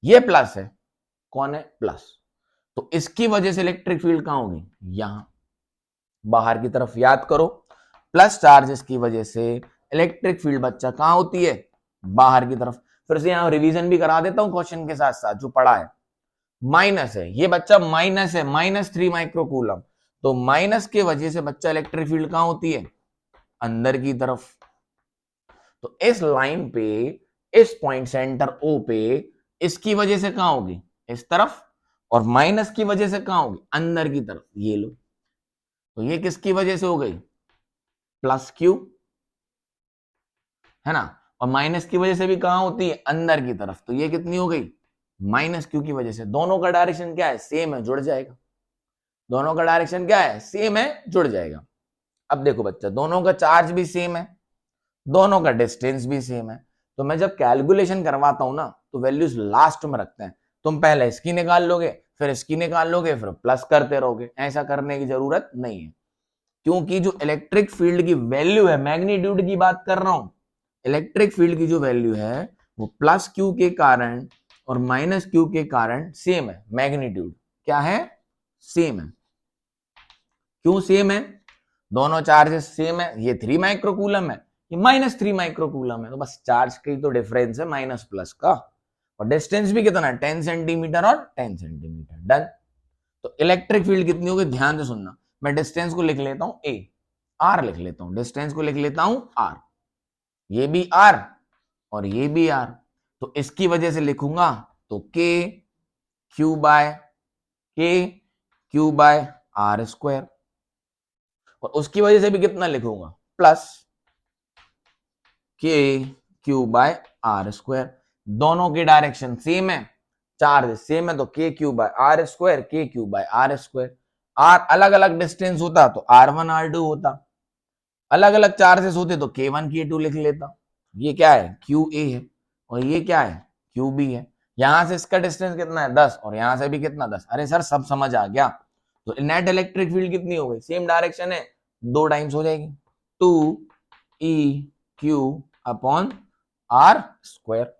ये प्लस है, कौन है? प्लस। तो इसकी वजह से इलेक्ट्रिक फील्ड कहां होगी? यहां बाहर की तरफ। याद करो, प्लस चार्जेस की वजह से इलेक्ट्रिक फील्ड बच्चा कहां होती है? बाहर की तरफ। फिर से यहां रिवीजन भी करा देता हूं क्वेश्चन के साथ साथ जो पढ़ा है। माइनस है, ये बच्चा माइनस है, -3 माइक्रोकूलम। तो माइनस के वजह से बच्चा इलेक्ट्रिक फील्ड कहां होती है? अंदर की तरफ। तो इस लाइन पे, इस पॉइंट सेंटर ओ पे, इसकी वजह से कहां होगी? इस तरफ। और माइनस की वजह से कहां होगी? अंदर की तरफ। ये लो, तो ये किसकी वजह से हो गई? Plus Q. है ना, और माइनस की वजह से भी कहां होती है, अंदर की तरफ, तो ये कितनी हो गई, माइनस क्यू की वजह से। दोनों का डायरेक्शन क्या है, सेम है, जुड़ जाएगा। दोनों का डायरेक्शन क्या है, सेम है, जुड़ जाएगा। अब देखो बच्चा, दोनों का चार्ज भी सेम है, दोनों का डिस्टेंस भी सेम है, तो मैं जब कैलकुलेशन करवाता हूं ना तो वैल्यूज लास्ट में रखते हैं। तुम पहले इसकी निकाल लोगे, फिर इसकी निकाल लोगे, फिर प्लस करते रहोगे, ऐसा करने की जरूरत नहीं है, क्योंकि जो इलेक्ट्रिक फील्ड की वैल्यू है, मैग्नीट्यूड की बात कर रहा हूं, इलेक्ट्रिक फील्ड की जो वैल्यू है वो प्लस क्यू के कारण और माइनस क्यू के कारण सेम है। मैग्नीट्यूड क्या है, सेम है। क्यों सेम है, दोनों चार्जेस सेम है, ये 3 माइक्रोकूलम है, ये -3 माइक्रोकूलम है, तो बस चार्ज की तो डिफरेंस है माइनस प्लस का, और डिस्टेंस भी कितना है, 10 सेंटीमीटर और 10 सेंटीमीटर। डन। तो इलेक्ट्रिक फील्ड कितनी होगी, ध्यान से सुनना, मैं डिस्टेंस को लिख लेता हूं ए, आर लिख लेता हूं, डिस्टेंस को लिख लेता हूं आर, ये भी आर और ये भी आर, तो इसकी वजह से लिखूंगा तो K Q by are square, और उसकी वजह से भी कितना लिखूंगा, प्लस के क्यू बाय आर स्क्वायर। दोनों की डायरेक्शन सेम है, चार्ज सेम है, तो K Q by are square, K Q by are square. R अलग अलग डिस्टेंस होता तो R1 R2 होता, अलग अलग चार्जेस होते तो K1 K2 लिख लेता। ये क्या है, क्यू ए है, और ये क्या है, क्यू बी है। यहां से इसका डिस्टेंस कितना है, 10, और यहां से भी कितना, 10। अरे सर सब समझ आ गया। तो नेट इलेक्ट्रिक फील्ड कितनी हो गई, सेम डायरेक्शन है, 2 टाइम्स हो जाएगी, 2E upon r square.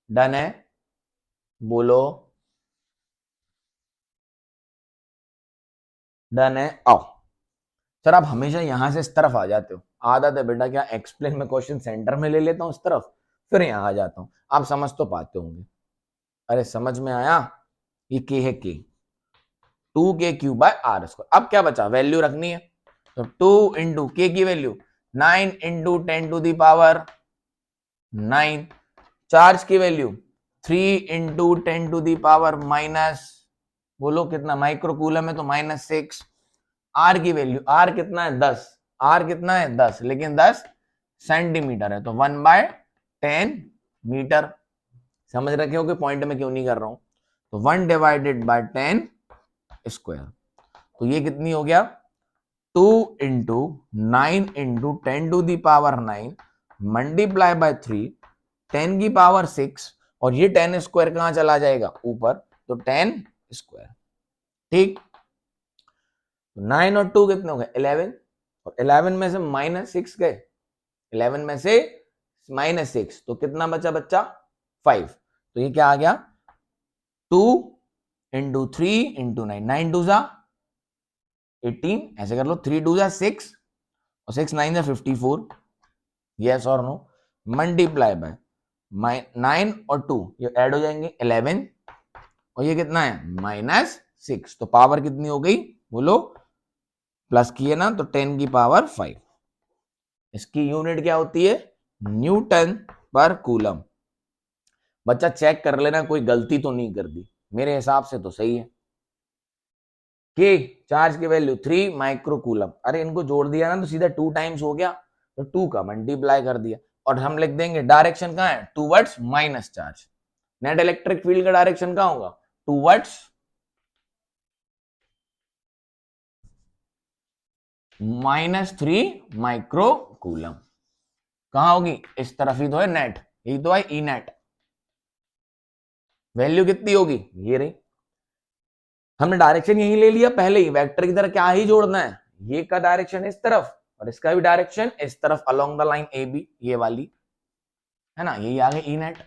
Done है, बोलो डन है। आओ सर, आप हमेशा यहां से इस तरफ आ जाते हो, आदत है बेटा, क्या एक्सप्लेन में क्वेश्चन सेंटर में ले लेता हूं इस तरफ, फिर यहां आ जाता हूं, आप समझ तो पाते होंगे। अरे समझ में आया, ये के है, के 2k³ बाय आर स्क्वायर। अब क्या बचा, वैल्यू रखनी है, तो 2 इंटू के की वैल्यू 9 इंटू 10⁹9, चार्ज की वैल्यू 3 इंटू 10⁻⁻, बोलो कितना, माइक्रोकूलम है तो -6। आर की वैल्यू, आर कितना है, 10, आर कितना है 10, लेकिन 10 सेंटीमीटर है, तो 1/10 मीटर। समझ रखे हो कि पॉइंट में क्यों नहीं कर रहा हूं, तो 1/10 स्क्वायर, तो ये कितनी हो गया, 2 इंटू 9 इंटू 10⁻⁹ मल्टीप्लाई बाय 3, 10⁻⁶, और ये 10 स्क्वायर कहां चला जाएगा, ऊपर, तो 10 स्क्वायर। ठीक, 9 और 2 कितने हो गए, 11, और 11 में से -6 गए, 11 में से -6, तो कितना बचा बच्चा, 5। तो ये क्या आ गया, 2 इंटू 3 इंटू 9, 9 2 जा 18, ऐसे कर लो, 3 2 जा 6, और 6 9 जा 54, यस और नो, मल्टीप्लाई बाय 9 और 2 ये ऐड हो जाएंगे 11, और ये कितना है -6, तो पावर कितनी हो गई, बोलो, प्लस किए ना, तो 10⁵ इसकी यूनिट क्या होती है, न्यूटन पर कूलम। बच्चा चेक कर लेना कोई गलती तो नहीं कर दी, मेरे हिसाब से तो सही है। के चार्ज की वैल्यू 3 माइक्रोकूलम, अरे इनको जोड़ दिया ना तो सीधा 2 टाइम्स हो गया, तो 2 का मल्टीप्लाई कर दिया, और हम लिख देंगे डायरेक्शन कहां है, towards minus charge. Net electric field का डायरेक्शन कहां होगा, टूवर्ड्स -3 माइक्रोकूलम। कहां होगी, इस तरफ ही तो है नेट, यही तो है ई नेट। वैल्यू कितनी होगी, ये रही, हमने डायरेक्शन यही ले लिया पहले ही, वेक्टर की तरह क्या ही जोड़ना है, ये का डायरेक्शन इस तरफ और इसका भी डायरेक्शन इस तरफ along the line A B, ये वाली है ना, यही आ गई ई नेट,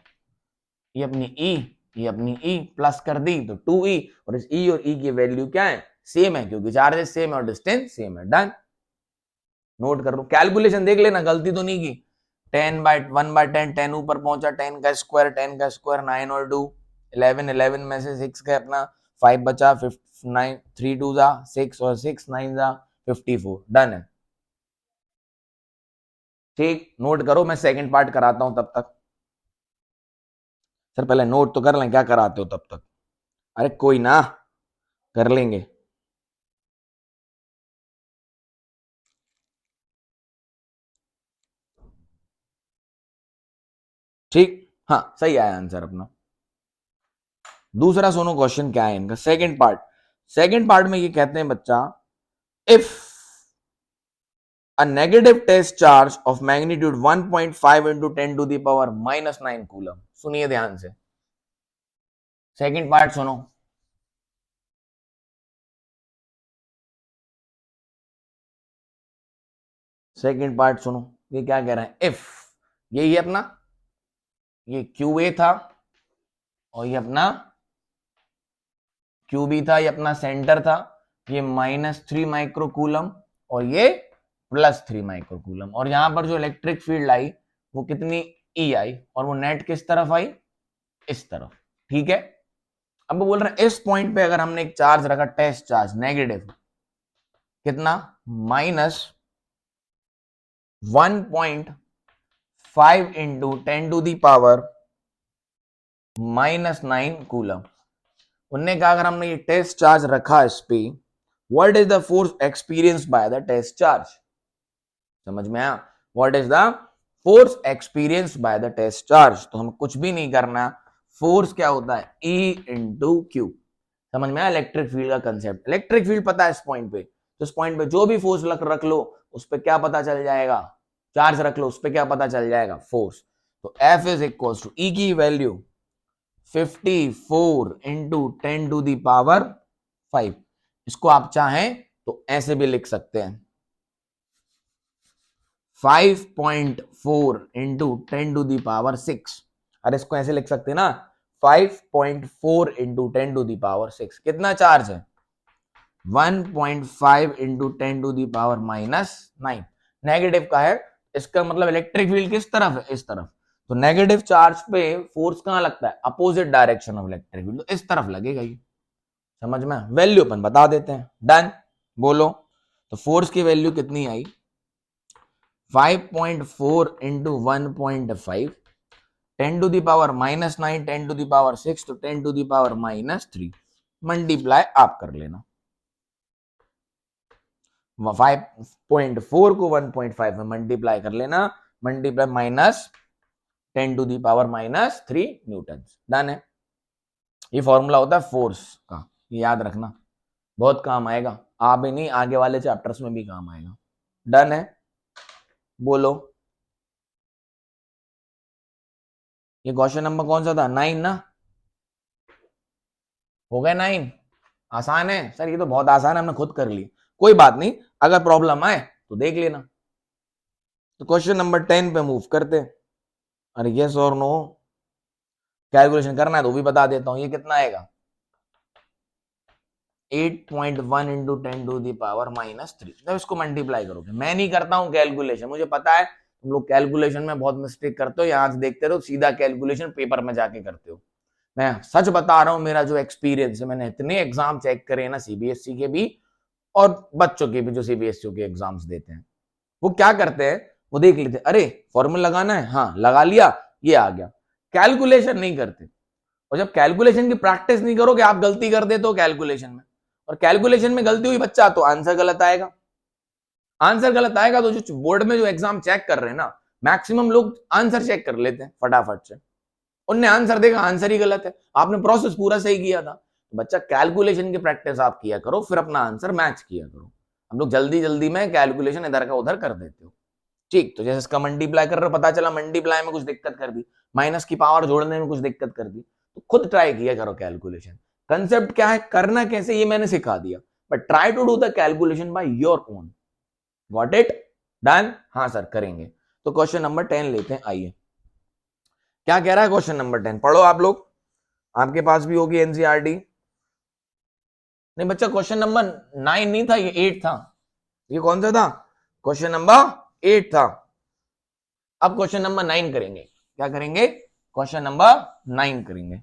ये अपनी ई, ये अपनी ई प्लस कर दी तो 2E, और इस ई और ई की वैल्यू क्या है, सेम है, क्योंकि चार्जेस सेम है और डिस्टेंस सेम है। डन, नोट कर लो, कैलकुलेशन देख लेना, गलती तो नहीं की। 10/1/10, 10 ऊपर पहुंचा, 10 का स्क्वायर, 10 का स्क्वायर 9 और 2 11, 11 में से 6 का अपना 5 बचा, 9 3 2 जा 6, और 6 9 जा 54। डन है, ठीक, नोट करो, मैं सेकंड पार्ट कराता हूं तब तक। सर पहले नोट तो कर लें, क्या कराते हो तब तक, अरे कोई ना, कर लेंगे। ठीक, हाँ सही आया आंसर अपना। दूसरा सुनो क्वेश्चन क्या है इनका, सेकंड पार्ट में ये कहते हैं बच्चा, if a negative test charge of magnitude 1.5 into 10 to the power minus 9 coulomb. सुनिए ध्यान से, सेकंड पार्ट सुनो। सेकंड पार्ट सुनो, ये क्या कह रहा है, इफ यही है अपना, ये क्यू ए था और ये अपना क्यू बी था, ये अपना सेंटर था, ये -3 माइक्रोकूलम और ये +3 माइक्रोकूलम, और यहां पर जो इलेक्ट्रिक फील्ड आई वो कितनी ई आई, और वो नेट किस तरफ आई, इस तरफ। ठीक है, अब वो बोल रहे हैं इस पॉइंट पे अगर हमने एक चार्ज रखा, टेस्ट चार्ज नेगेटिव, कितना, -1.5 into 10 to the power -9 coulomb. उनने कहा अगर हमने ये टेस्ट चार्ज रखा इस पे, what is the force experience by the test charge. समझ में आया, what is the force experience by the test charge. तो हमें कुछ भी नहीं करना, फोर्स क्या होता है, E इंटू क्यू। समझ में आया इलेक्ट्रिक फील्ड का कंसेप्ट। इलेक्ट्रिक फील्ड पता है इस पॉइंट पे, तो इस पॉइंट पे जो भी फोर्स रख लो उस पे क्या पता चल जाएगा, चार्ज रख लो उस पे क्या पता चल जाएगा, फोर्स। तो F is equal to E की value 54 into 10 to the power 5। इसको आप चाहें तो ऐसे भी लिख सकते हैं, 5.4 इंटू 10 टू दी पावर 6। अरे इसको ऐसे लिख सकते हैं ना, 5.4 इंटू 10 टू दी पावर 6। कितना चार्ज है, 1.5 into 10 to the power -9। Negative का है, इसका मतलब इलेक्ट्रिक फील्ड किस तरफ है, इस तरफ। तो नेगेटिव चार्ज पे फोर्स कहां लगता है, opposite direction of electric field, तो इस तरफ लगेगा ये। समझ में, वैल्यू अपन बता देते हैं, डन। बोलो, तो फोर्स की वैल्यू कितनी आई, 5.4 into 1.5, 10 to the power -9, 10 to the power 6, तो 10 टू दी पावर -3, मल्टीप्लाई आप कर लेना। 5.4 को 1.5 में मल्टीप्लाई कर लेना, multiply -10 to the power -3 newton. Done है, ये फॉर्मूला होता है फोर्स का, ये याद रखना, बहुत काम आएगा, आप ही नहीं आगे वाले चैप्टर्स में भी काम आएगा। डन है, बोलो, ये क्वेश्चन नंबर कौन सा था, 9 ना, हो गया 9। आसान है सर, ये तो बहुत आसान है, हमने खुद कर ली, कोई बात नहीं, अगर प्रॉब्लम आए तो देख लेना। तो क्वेश्चन नंबर 10 पे मूव करते। अरे यस और नो कैलकुलेशन करना है तो भी बता देता हूं, ये कितना आएगा, 8.1 इंटू 10 टू दी पावर -3। जब इसको मल्टीप्लाई करोगे, मैं नहीं करता हूं कैलकुलेशन, मुझे पता है तुम लोग कैलकुलेशन में बहुत मिस्टेक करते हो, यहां से देखते रहो, सीधा कैलकुलेशन पेपर में जाके करते हो। मैं सच बता रहा हूं, मेरा जो एक्सपीरियंस है, मैंने इतने एग्जाम चेक करे ना, सीबीएसई के भी और बच्चों के भी जो सीबीएसई के एग्जाम्स देते हैं, वो क्या करते हैं, वो देख लेते, अरे फॉर्मूला लगाना है, हाँ लगा लिया, ये आ गया, कैलकुलेशन नहीं करते। और जब कैलकुलेशन की प्रैक्टिस नहीं करोगे, आप गलती कर देते हो कैलकुलेशन में, और कैलकुलेशन में गलती हुई बच्चा तो आंसर गलत आएगा। आंसर गलत आएगा तो जो बोर्ड में जो एग्जाम चेक कर रहे हैं ना, मैक्सिमम लोग आंसर चेक कर लेते हैं फटाफट से, उनने आंसर देखा, आंसर ही गलत है, आपने प्रोसेस पूरा सही किया था। तो बच्चा कैलकुलेशन की प्रैक्टिस आप किया करो, फिर अपना आंसर मैच किया करो। हम लोग जल्दी जल्दी में कैलकुलेशन इधर का उधर कर देते हो। ठीक, तो जैसे इसका मल्टीप्लाई कर रहे हो, पता चला मल्टीप्लाई में कुछ दिक्कत कर दी, माइनस की पावर जोड़ने में कुछ दिक्कत कर दी, तो खुद ट्राई किया करो कैलकुलेशन। कंसेप्ट क्या है, करना कैसे, ये मैंने सिखा दिया, but try to do the calculation by your own. Got it, done, हाँ सर करेंगे। तो क्वेश्चन नंबर 10 लेते हैं, आइए क्या कह रहा है क्वेश्चन नंबर 10, पढ़ो आप लोग, आपके पास भी होगी एनसीईआरटी। नहीं बच्चा, क्वेश्चन नंबर 9 नहीं था, ये 8 था। ये कौन सा था, क्वेश्चन नंबर 8 था। अब क्वेश्चन नंबर 9 करेंगे, क्या करेंगे, क्वेश्चन नंबर 9 करेंगे।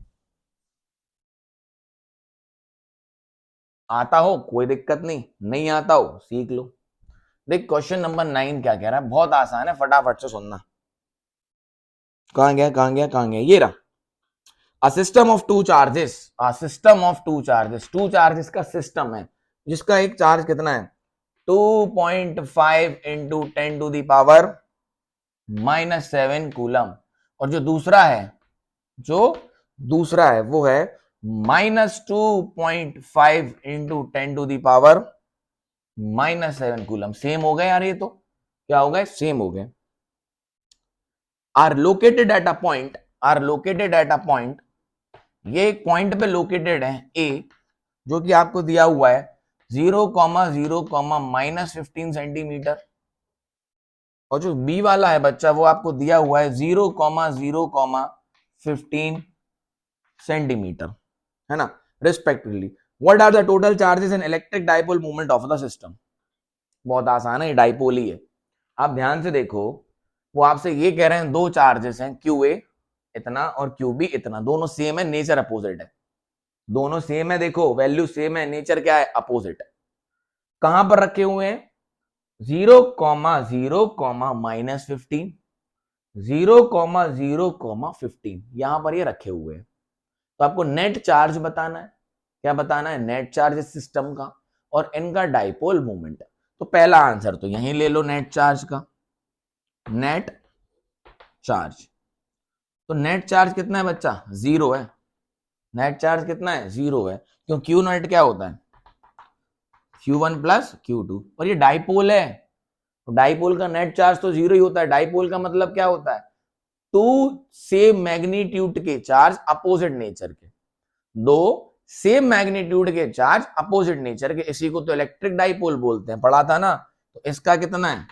आता हो कोई दिक्कत नहीं, नहीं आता हो सीख लो। देख क्वेश्चन नंबर 9 क्या कह रहा है, बहुत आसान है, फटाफट से सुनना। कहां गया कहां गया कहां गया, ये रहा। A system of two charges, a system of two charges, two charges का सिस्टम है, जिसका एक चार्ज कितना है, 2.5 into 10 to the power -7 coulomb, और जो दूसरा है वो है -2.5 इंटू 10⁻⁻⁷ कूलम। सेम हो गए यार, ये तो क्या हो गए, सेम हो गए। Are located at a point, ये एक पॉइंट पे लोकेटेड है ए, जो कि आपको दिया हुआ है 0,0, -15 सेंटीमीटर, और जो बी वाला है बच्चा वो आपको दिया हुआ है 0,0, 15 सेंटीमीटर, है ना, respectively. What are the total charges in electric dipole movement of the system. बहुत आसान है, ये डाइपोल ही है। आप ध्यान से देखो, वो आपसे ये कह रहे हैं दो चार्जेस हैं, क्यू ए इतना और क्यू बी इतना, दोनों सेम है, नेचर अपोजिट है, दोनों सेम है, देखो वैल्यू सेम है, नेचर क्या है, अपोजिट है। कहां पर रखे हुए हैं, 0,0, -15, 0,0, यहां पर ये रखे हुए हैं। तो आपको नेट चार्ज बताना है, क्या बताना है, नेट चार्ज सिस्टम का और इनका डाइपोल मूवमेंट। तो पहला आंसर तो यहीं ले लो, नेट चार्ज का, नेट चार्ज। तो नेट चार्ज कितना है बच्चा, 0 है, नेट चार्ज कितना है, 0 है, क्यों, क्यू नेट क्या होता है, Q1 प्लस Q2, और ये डाइपोल है, तो डाइपोल का नेट चार्ज तो 0 ही होता है। डाइपोल का मतलब क्या होता है, टू सेम मैग्नीट्यूड के चार्ज अपोजिट नेचर के, दो सेम मैग्नीट्यूड के चार्ज अपोजिट नेचर के, इसी को तो इलेक्ट्रिक डाइपोल बोलते हैं, पढ़ा था ना। तो इसका कितना है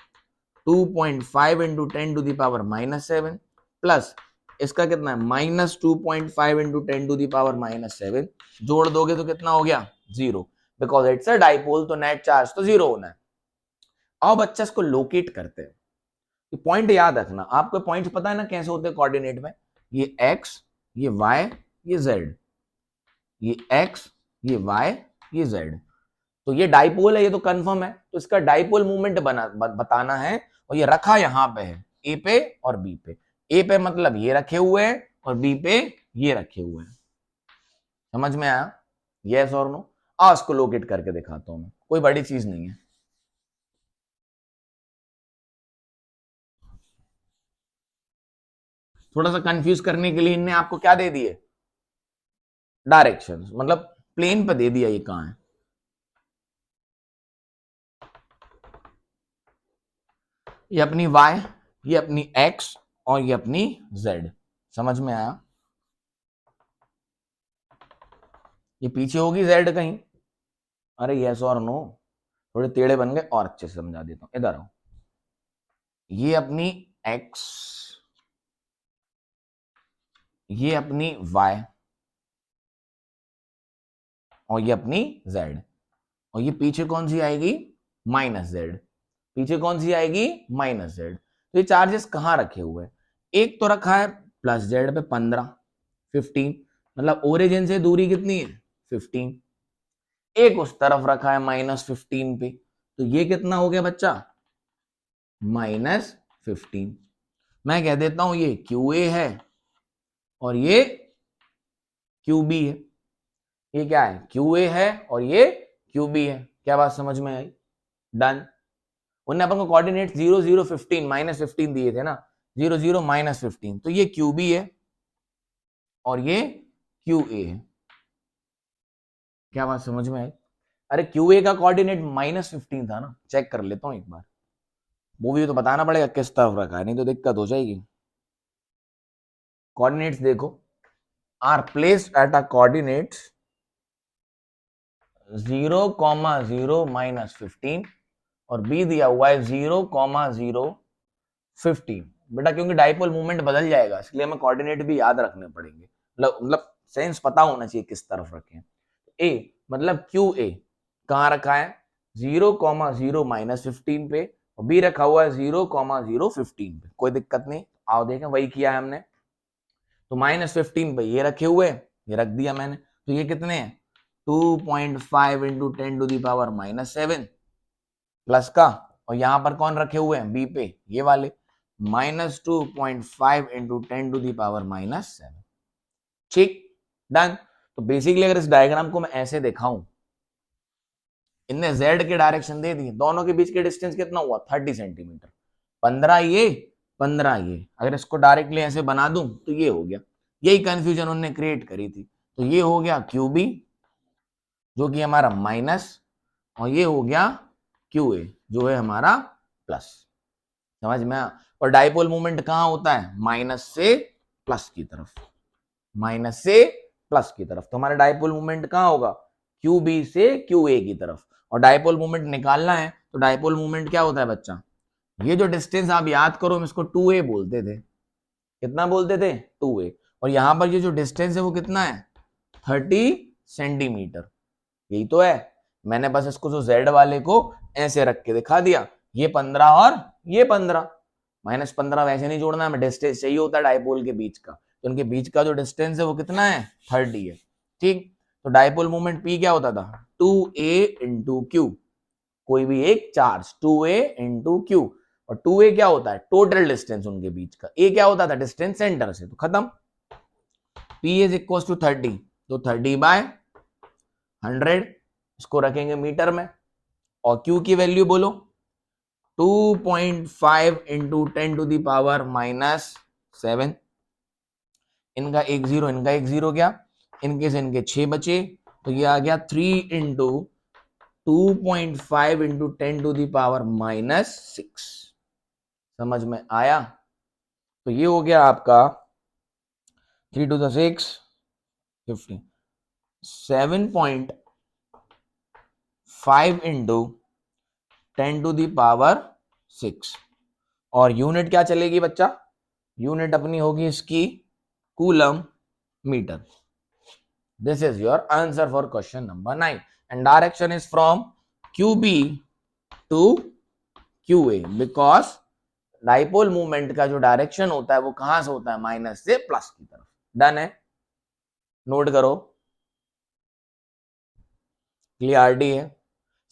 2.5 इंटू 10⁻⁻⁷ प्लस इसका कितना है -2.5 इंटू 10⁻⁷, जोड़ दोगे तो कितना हो गया 0, बिकॉज इट्स अ डाइपोल, तो नेट चार्ज तो 0 होना है। अब बच्चा इसको लोकेट करते हैं, पॉइंट याद रखना, आपको पॉइंट पता है ना कैसे होते हैं कोऑर्डिनेट में, ये x, ये y, ये z, ये x, ये y, ये z। तो ये डाइपोल है, ये तो कंफर्म है, तो इसका डाइपोल मूवमेंट बताना है, और ये रखा यहां पे है, ए पे और बी पे। ए पे मतलब ये रखे हुए हैं और बी पे ये रखे हुए हैं। समझ में आया, यस और नो। आ इसको लोकेट करके दिखाता हूं मैं, कोई बड़ी चीज नहीं है। थोड़ा सा कंफ्यूज करने के लिए इनने आपको क्या दे दिए, डायरेक्शंस, मतलब प्लेन पे दे दिया ये कहां है। ये अपनी y, ये अपनी x और ये अपनी z। समझ में आया, ये पीछे होगी z कहीं, अरे यस और नो, थोड़े टेढ़े बन गए, और अच्छे से समझा देता हूं, इधर आओ। ये अपनी x, ये अपनी y और ये अपनी z, और ये पीछे कौन सी आएगी, -z, पीछे कौन सी आएगी, -z। तो ये चार्जेस कहां रखे हुए हैं, एक तो रखा है +z पे 15, मतलब ओरिजिन से दूरी कितनी है 15, एक उस तरफ रखा है -15 पे, तो ये कितना हो गया बच्चा, -15। मैं कह देता हूं ये QA है और ये QB है, ये क्या है, QA है और ये QB है। क्या बात समझ में आई, डन। उन्होंने अपन को कोऑर्डिनेट 0, 0, 15, -15 दिए थे ना, 0, 0, -15, तो ये QB है और ये QA है। क्या बात समझ में आई, अरे QA का कोऑर्डिनेट -15 था ना, चेक कर लेता हूं एक बार, वो भी तो बताना पड़ेगा किस तरफ रखा है, नहीं तो दिक्कत हो जाएगी। कोऑर्डिनेट्स देखो, are placed at a coordinates 0, 0, -15 और बी दिया हुआ है 0, 0, 15। बेटा क्योंकि डाइपोल मूवमेंट बदल जाएगा, इसलिए हमें कोऑर्डिनेट भी याद रखने पड़ेंगे, मतलब सेंस पता होना चाहिए किस तरफ रखें। ए मतलब क्यू ए कहां रखा है 0, 0, -15 पे, और बी रखा हुआ है 0, 0, 15 पे, कोई दिक्कत नहीं। आओ देखें, वही किया है हमने, तो -15 पे ये रखे हुए, ये रख दिया मैंने, तो ये कितने हैं 2.5 इंटू 10⁻⁷ प्लस का, और यहां पर कौन रखे हुए हैं बी पे, ये वाले -2.5 इंटू 10⁻⁷। ठीक, डन। तो बेसिकली अगर इस डायग्राम को मैं ऐसे दिखाऊं, इनने z के डायरेक्शन दे दिए, दोनों के बीच के डिस्टेंस कितना हुआ 30 सेंटीमीटर, 15 ये 15 ये, अगर इसको डायरेक्टली ऐसे बना दूं तो ये हो गया। यही कंफ्यूजन उन्होंने क्रिएट करी थी। तो ये हो गया QB जो कि हमारा माइनस, और ये हो गया QA जो है हमारा प्लस। समझ में? और डाइपोल मूवमेंट कहां होता है? माइनस से प्लस की तरफ, माइनस से प्लस की तरफ। तो हमारा डाइपोल मूवमेंट कहां होगा? QB से QA की तरफ। और डाइपोल मूवमेंट निकालना है तो डाइपोल मूवमेंट क्या होता है बच्चा? ये जो डिस्टेंस आप याद करो, हम इसको 2A बोलते थे। कितना बोलते थे? 2A। और यहां पर ये जो डिस्टेंस है वो कितना है? 30 सेंटीमीटर। यही तो है। मैंने बस इसको जो Z वाले को ऐसे रख के दिखा दिया, ये 15 और ये 15, -15 वैसे नहीं जोड़ना है, डिस्टेंस चाहिए होता है डाइपोल के बीच का। तो उनके बीच का जो डिस्टेंस है वो कितना है? 30 है। ठीक, तो डाइपोल मोमेंट P क्या होता था? 2A into Q। कोई भी एक चार्ज 2A इंटू Q, और 2A क्या होता है? टोटल डिस्टेंस उनके बीच का। A क्या होता था? डिस्टेंस सेंटर से। तो खत्म। P इज इक्वल टू 30, तो 30/100 इसको रखेंगे मीटर में। और Q की वैल्यू बोलो 2.5 इंटू 10⁻⁻7। इनका एक जीरो, इनका एक जीरो गया, इनके से इनके 6 बचे, तो ये आ गया 3 इंटू 2.5 इंटू 10⁻⁻6। समझ में आया? तो ये हो गया आपका 3 to the 6 50, 7.5 इंटू 10⁻6। और यूनिट क्या चलेगी बच्चा? यूनिट अपनी होगी इसकी coulomb metre. This is your answer for question number 9। And direction is from QB to QA, because dipole movement का जो डायरेक्शन होता है वो कहां से होता है? माइनस से प्लस की तरफ। डन है? नोट करो। क्लियरिटी है?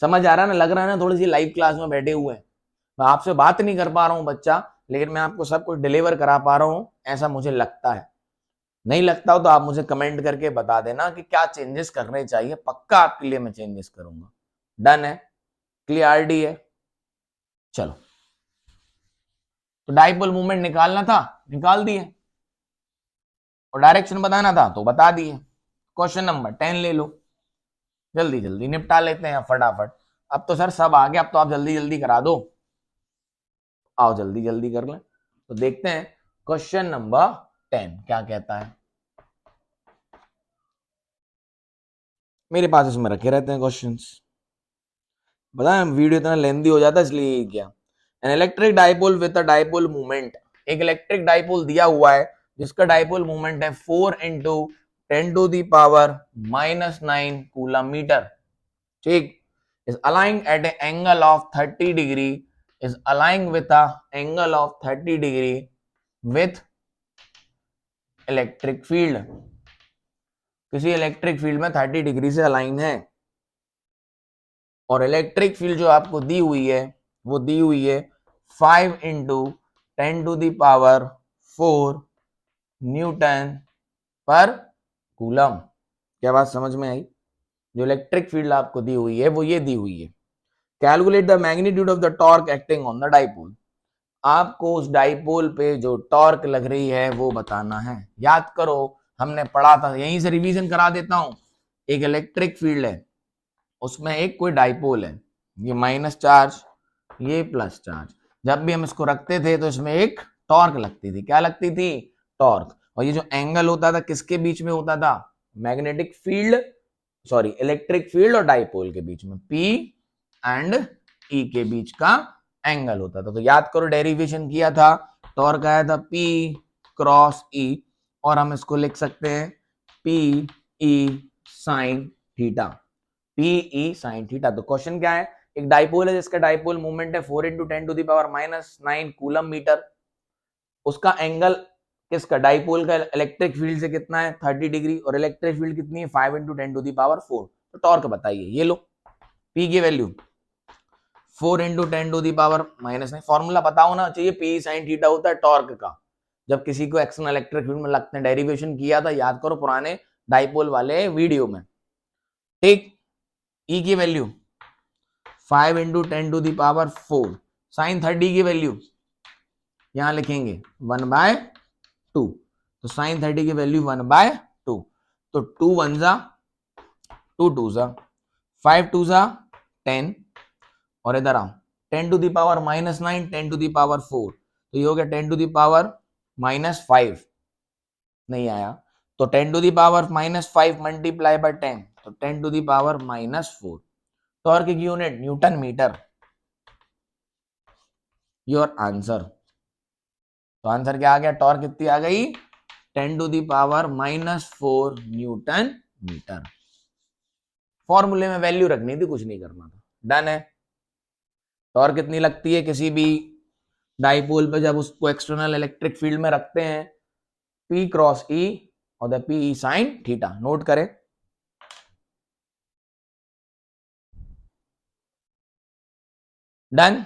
समझ आ रहा है ना? लग रहा है ना थोड़ी सी लाइव क्लास में बैठे हुए हैं। मैं आपसे बात नहीं कर पा रहा हूं बच्चा, लेकिन मैं आपको सब कुछ डिलीवर करा पा रहा हूं, ऐसा मुझे लगता है। नहीं लगता हो तो आप मुझे कमेंट करके बता देना कि क्या चेंजेस करने चाहिए। पक्का आपके लिए मैं चेंजेस करूंगा। डन है? क्लियरिटी है? चलो, तो डाइपोल मूवमेंट निकालना था, निकाल दिए, और डायरेक्शन बताना था तो बता दिए। क्वेश्चन नंबर 10 ले लो, जल्दी जल्दी निपटा लेते हैं फटाफट। अब तो सर सब आ गया, अब तो आप जल्दी जल्दी करा दो। आओ जल्दी जल्दी कर लें। तो देखते हैं क्वेश्चन नंबर 10 क्या कहता है। मेरे पास इसमें रखे रहते हैं क्वेश्चंस, बताएं वीडियो इतना लेंदी हो जाता है इसलिए किया। An electric dipole with a dipole movement, एक इलेक्ट्रिक डाइपोल दिया हुआ है जिसका डाइपोल मूवमेंट है 4 इंटू 10⁻⁻9 कूलम मीटर। ठीक, is aligned at an angle of 30 degree, is aligned with a angle of 30 degree with electric field. किसी इलेक्ट्रिक फील्ड में 30 डिग्री से अलाइन है, और इलेक्ट्रिक फील्ड जो आपको दी हुई है वो दी हुई है 5 इंटू 10⁻⁴ न्यूटन पर कूलम। क्या बात समझ में आई? जो इलेक्ट्रिक फील्ड आपको दी हुई है वो ये दी हुई है। Calculate the magnitude of the torque acting on the dipole, आपको उस डाइपोल पे जो टॉर्क लग रही है वो बताना है। याद करो हमने पढ़ा था, यहीं से रिवीजन करा देता हूं। एक इलेक्ट्रिक फील्ड है, उसमें एक कोई डाइपोल है, ये माइनस चार्ज, ये प्लस चार्ज। जब भी हम इसको रखते थे तो इसमें एक टॉर्क लगती थी। क्या लगती थी? टॉर्क। और ये जो एंगल होता था किसके बीच में होता था? Magnetic field, sorry electric field और डाइपोल के बीच में, P एंड E के बीच का एंगल होता था। तो याद करो डेरिवेशन किया था, टॉर्क आया था P क्रॉस E, और हम इसको लिख सकते हैं PE sine theta, PE sine theta. तो क्वेश्चन क्या है? एक डाइपोल है जिसका डाइपोल मूवमेंट है 4 इंटू 10⁻⁻9 कूलम मीटर। उसका एंगल किसका? डाइपोल का इलेक्ट्रिक फील्ड से कितना है? 30 डिग्री, और इलेक्ट्रिक फील्ड कितनी है? 5 इंटू 10⁻⁴। तो टॉर्क बताइए। ये लो P की वैल्यू 4 इंटू 10⁻⁻9, फॉर्मूला बताओ ना चाहिए। P साइन थीटा होता है टॉर्क का। जब किसी को एक्सटर्नल इलेक्ट्रिक फील्ड में लगते हैं, डेरिवेशन किया था, याद करो पुराने डाइपोल वाले वीडियो में। ठीक, E की वैल्यू 5 इंटू 10⁻⁴, साइन 30 की वैल्यू यहां लिखेंगे 1/2, तो साइन 30 की वैल्यू 1/2, तो 2 1 जा 2 2 जा 5 2 जा 10, और इधर आओ 10 to the power -9, 10 to the power 4, तो ये हो गया 10 टू द पावर -5, नहीं आया, तो 10 to the power -5 multiply by 10, तो 10 टू द पावर -4। टॉर्क की unit newton metre, your answer. तो आंसर क्या आ गया, टॉर्क कितनी आ गई, 10 to the power -4 newton metre. फॉर्मूले में वैल्यू रखनी थी, कुछ नहीं करना था। डन है। टॉर्क कितनी लगती है किसी भी डाइपोल पे जब उसको एक्सटर्नल इलेक्ट्रिक फील्ड में रखते हैं, P क्रॉस E और the PE sine theta. Note करें। डन।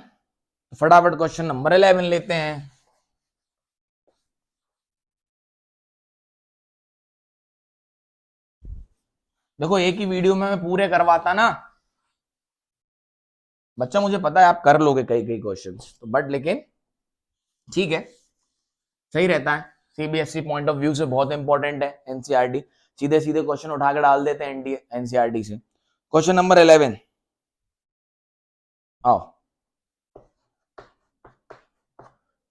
फटाफट क्वेश्चन नंबर 11 लेते हैं। देखो एक ही वीडियो में मैं पूरे करवाता ना बच्चा, मुझे पता है आप कर लोगे कई कई क्वेश्चंस, तो बट लेकिन ठीक है, सही रहता है। सीबीएसई पॉइंट ऑफ व्यू से बहुत इंपॉर्टेंट है एनसीईआरटी, सीधे सीधे क्वेश्चन उठा के डाल देते हैं एनसीईआरटी से। क्वेश्चन नंबर 11 आओ।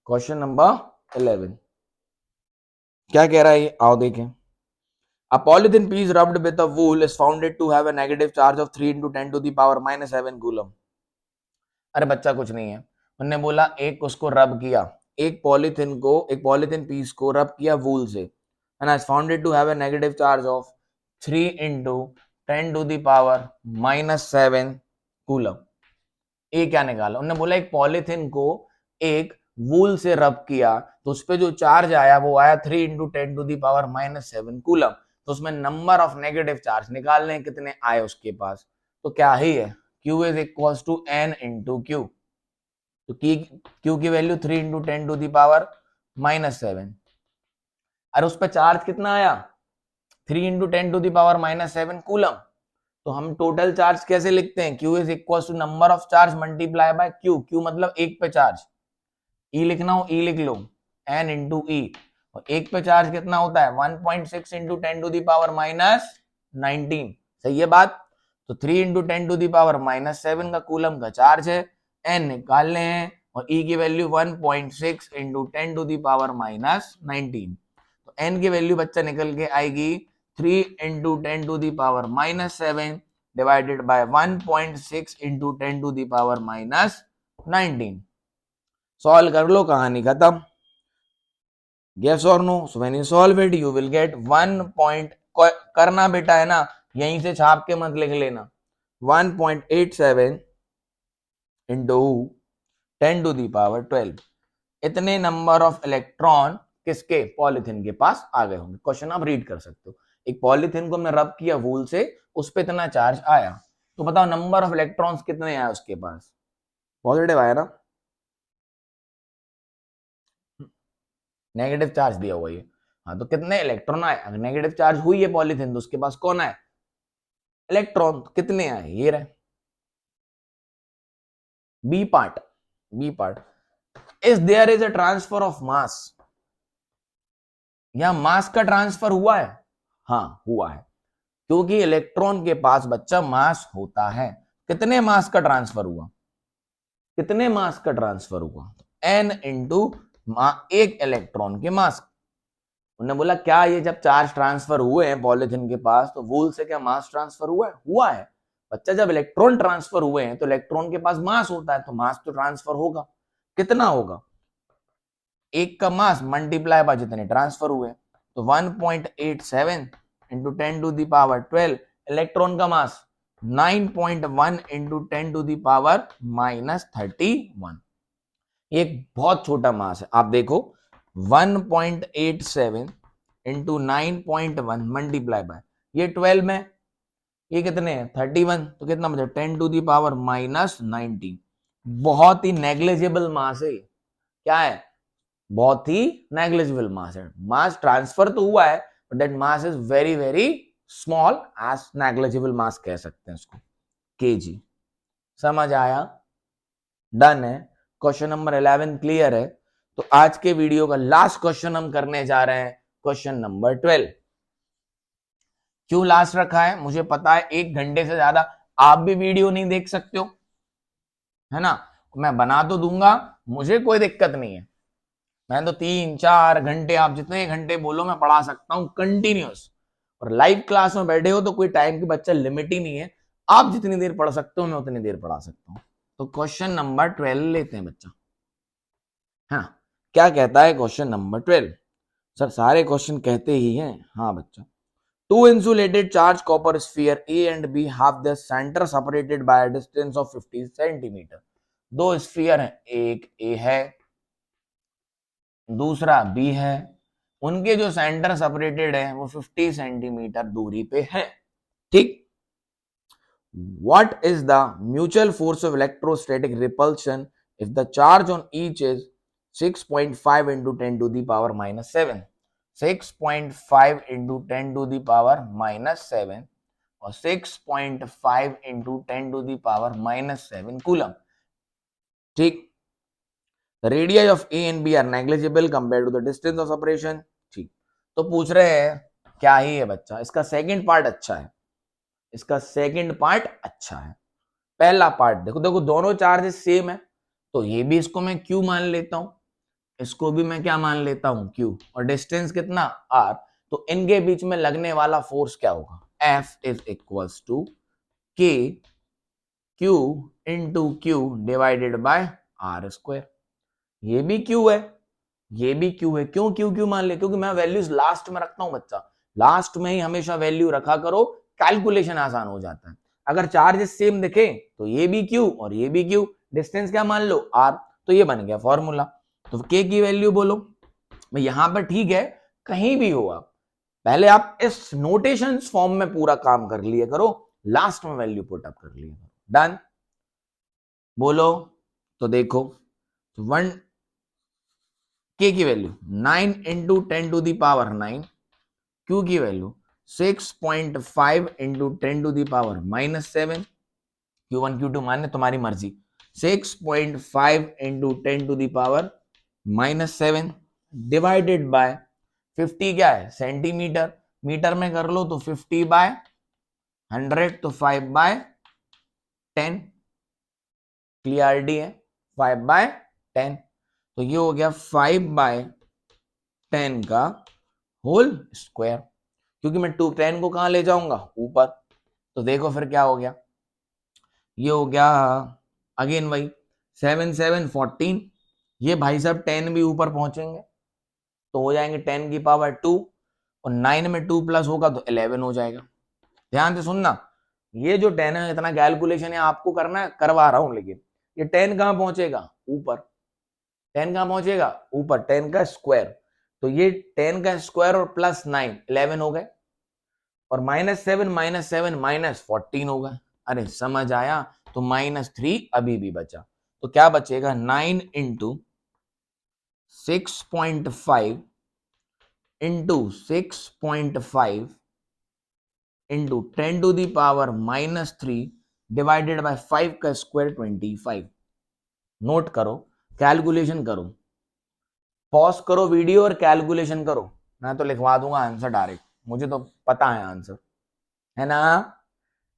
क्वेश्चन नंबर 11 क्या कह रहा है ये, आओ देखें। A polythene piece rubbed with a wool is found to have a negative charge of 3 into 10 to the power -7 coulomb। अरे बच्चा कुछ नहीं है, उन्होंने बोला एक उसको रब किया, एक पॉलीथिन पीस को रब किया वूल से, and is found to have a negative charge of 3 into 10 to the power -7 coulomb। ये क्या निकाला, उन्होंने बोला एक पॉलीथिन को एक वूल से रब किया तो उस पर जो चार्ज आया वो आया 3 into 10 to the power -7 coulomb. तो उसमें नंबर ऑफ नेगेटिव चार्ज निकालने कितने आए उसके पास, तो क्या ही है, Q is equal to N into Q। तो Q की value 3 into 10 to the power -7, और उस पर चार्ज कितना आया 3 into 10 to the power -7 coulomb. तो हम टोटल चार्ज कैसे लिखते हैं, Q is equal to number of charge multiply by Q मतलब एक पे चार्ज, E लिखना हो E लिख लो, N इंटू E, और एक पे चार्ज कितना होता है 1.6 इंटू 10 टू दी पावर -19। सही है बात। तो 3 इंटू 10 टू दी पावर -7 का कूलम का चार्ज है, N निकालने हैं, और E की value 1.6 into 10 to the power -19। तो N की वैल्यू बच्चा निकल के आएगी 3 into 10 to the power -7 divided by 1.6 into 10 to the power -19। Solve कर लो, कहानी खत्म। Yes or no? So when you solve it, you will get 1 point, करना बेटा है ना, यहीं से छाप के मत लिख लेना, 1.87 इंटू 10 टू दी पावर 12। इतने नंबर ऑफ इलेक्ट्रॉन किसके, पॉलीथिन के पास आ गए होंगे। क्वेश्चन आप रीड कर सकते हो। एक पॉलीथिन को हमने रब किया वूल से, उस पर इतना चार्ज आया, तो बताओ नंबर ऑफ इलेक्ट्रॉन्स कितने आए उसके पास, पॉजिटिव आया ना, नेगेटिव चार्ज दिया हुआ ये। हाँ तो कितने इलेक्ट्रॉन आए, अगर नेगेटिव चार्ज हुई है पॉलीथिन तो उसके पास कौन आए, इलेक्ट्रॉन। तो कितने आए, ये रहे B part is there is a transfer of mass. यहां मास का ट्रांसफर हुआ है, हाँ हुआ है, क्योंकि इलेक्ट्रॉन के पास बच्चा मास होता है। कितने मास का ट्रांसफर हुआ, कितने मास का ट्रांसफर हुआ, एन इंटू एक इलेक्ट्रॉन के मास। उन्होंने बोला क्या ये जब चार्ज ट्रांसफर हुए हैं पॉलीथिन के पास तो वूल से क्या मास ट्रांसफर हुआ है, हुआ है बच्चा। जब इलेक्ट्रॉन ट्रांसफर हुए हैं तो इलेक्ट्रॉन के पास मास होता है, तो मास तो ट्रांसफर होगा, कितना होगा, एक का मास मल्टीप्लाई बाय जितने ट्रांसफर हुए, तो 1.87 into 10 to the power 12। Electron का mass 9.1 into 10 to the power -31। एक बहुत छोटा मास है, आप देखो 1.87 इंटू 9.1 मल्टीप्लाई बाय ये 12 में, ये कितने हैं 31, तो कितना बचा 10 टू दी पावर -19। बहुत ही नेग्लिजिबल मास है, क्या है, बहुत ही नेग्लिजिबल मास है। मास ट्रांसफर तो हुआ है but that mass is very very small, as negligible mass कह सकते हैं उसको, केजी। समझ आया, डन है। क्वेश्चन नंबर 11 क्लियर है। तो आज के वीडियो का लास्ट क्वेश्चन हम करने जा रहे हैं, क्वेश्चन नंबर 12। क्यों लास्ट रखा है मुझे पता है, 1 घंटे से ज्यादा आप भी वीडियो नहीं देख सकते हो, है ना। मैं बना तो दूंगा, मुझे कोई दिक्कत नहीं है। मैं तो 3-4 घंटे, आप जितने घंटे बोलो मैं पढ़ा सकता हूं कंटिन्यूस। और लाइव क्लास में बैठे हो तो कोई टाइम की बच्चा लिमिट ही नहीं है, आप जितनी देर पढ़ सकते हो मैं उतनी देर पढ़ा सकता हूं। तो क्वेश्चन नंबर 12 लेते हैं बच्चा। हाँ, क्या कहता है क्वेश्चन नंबर 12? सर सारे क्वेश्चन कहते ही हैं। हाँ बच्चा, two insulated charge copper sphere A and B have their center separated by a distance of 50 centimetre. दो स्फीयर हैं, एक ए है दूसरा बी है, उनके जो सेंटर सेपरेटेड है वो 50 सेंटीमीटर दूरी पे है, ठीक। What is the mutual force of electrostatic repulsion if the charge on each is 6.5 into 10 to the power minus 7? 6.5 into 10 to the power minus 7 और 6.5 into 10 to the power minus 7 coulomb, ठीक। The radii of A and B are negligible compared to the distance of separation, ठीक। तो पूछ रहे हैं क्या ही है बच्चा, इसका सेकंड पार्ट अच्छा है, इसका सेकंड पार्ट अच्छा है। पहला पार्ट देखो, देखो दोनों चार्जेस सेम है, तो ये भी इसको मैं Q मान लेता हूं, इसको भी मैं क्या मान लेता हूं Q, और डिस्टेंस कितना R, तो इनके बीच में लगने वाला फोर्स क्या होगा, F is equals to K Q into Q divided by R square. ये भी Q है, ये भी Q है। क्यों Q Q मान ले, क्योंकि मैं वैल्यूज लास्ट में रखता हूं बच्चा, लास्ट में ही हमेशा वैल्यू रखा करो, कैलकुलेशन आसान हो जाता है। अगर चार्जेस सेम दिखे तो ये भी Q और ये भी Q, डिस्टेंस क्या मान लो R, तो ये बन गया फॉर्मूला। तो K की वैल्यू बोलो, मैं यहां पर ठीक है, कहीं भी हो आप पहले आप इस नोटेशन फॉर्म में पूरा काम कर लिया करो, लास्ट में वैल्यू पुट अप कर लिया करो। डन, बोलो। तो देखो 1 K की value 9 into 10 to the power 9, Q की value 6.5 into 10 to the power minus 7, Q1 Q2 माने तुम्हारी मर्जी, 6.5 into 10 to the power minus 7 divided by 50 क्या है सेंटीमीटर, मीटर में कर लो तो 50 बाय 100, तो 5 बाय 10, क्लियरिटी है, 5 बाय 10, तो ये हो गया 5 बाय 10 का होल स्क्वायर, क्योंकि मैं 10 को कहां ले जाऊंगा ऊपर, तो देखो फिर क्या हो गया, ये हो गया अगेन वही 7 7 14, ये भाई साहब 10 भी ऊपर पहुंचेंगे तो हो जाएंगे 10 की पावर 2, और 9 में 2 प्लस होगा तो 11 हो जाएगा। ध्यान से सुनना, ये जो 10 है इतना कैलकुलेशन है आपको करना है, करवा रहा हूं, लेकिन ये 10 कहां पहुंचेगा ऊपर, 10 कहां पहुंचेगा ऊपर, 10 का स्क्वायर, तो ये 10 का स्क्वायर और प्लस 9 11 हो गए, और -7 -7 -14 होगा। अरे समझ आया, तो -3 अभी भी बचा, तो क्या बचेगा 9 into 6.5 into 6.5 into 10 to the power -3 divided by 5 का स्क्वायर 25। नोट करो, कैलकुलेशन करो, पॉज करो वीडियो और कैलकुलेशन करो, मैं तो लिखवा दूंगा आंसर डायरेक्ट, मुझे तो पता है आंसर, है ना।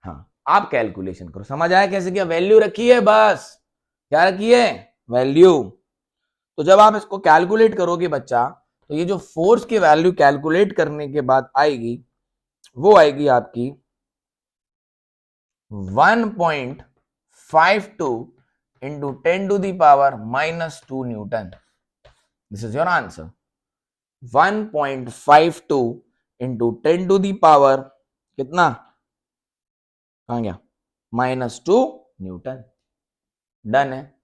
हाँ, आप कैलकुलेशन करो, समझ आया कैसे किया, वैल्यू रखी है बस, क्या रखी है वैल्यू। तो जब आप इसको कैलकुलेट करोगे बच्चा, तो ये जो फोर्स की वैल्यू कैलकुलेट करने के बाद आएगी वो आएगी आपकी 1.52 into 10 to the power -2 newton. This is your answer, 1.52 into 10 to the power कितना, कहां गया, -2 न्यूटन। डन है,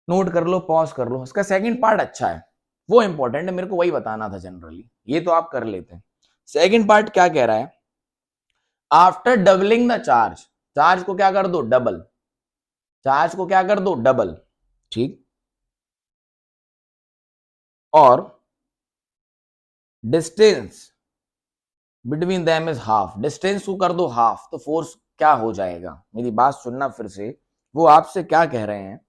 नोट कर लो, पॉज कर लो। इसका सेकंड पार्ट अच्छा है, वो इंपॉर्टेंट है, मेरे को वही बताना था जनरली, ये तो आप कर लेते हैं। सेकंड पार्ट क्या कह रहा है, after doubling the charge, charge को क्या कर दो डबल, चार्ज को क्या कर दो डबल, ठीक, और distance between them is half, distance को कर दो हाफ, तो फोर्स क्या हो जाएगा, मेरी बात सुनना फिर से, वो आपसे क्या कह रहे हैं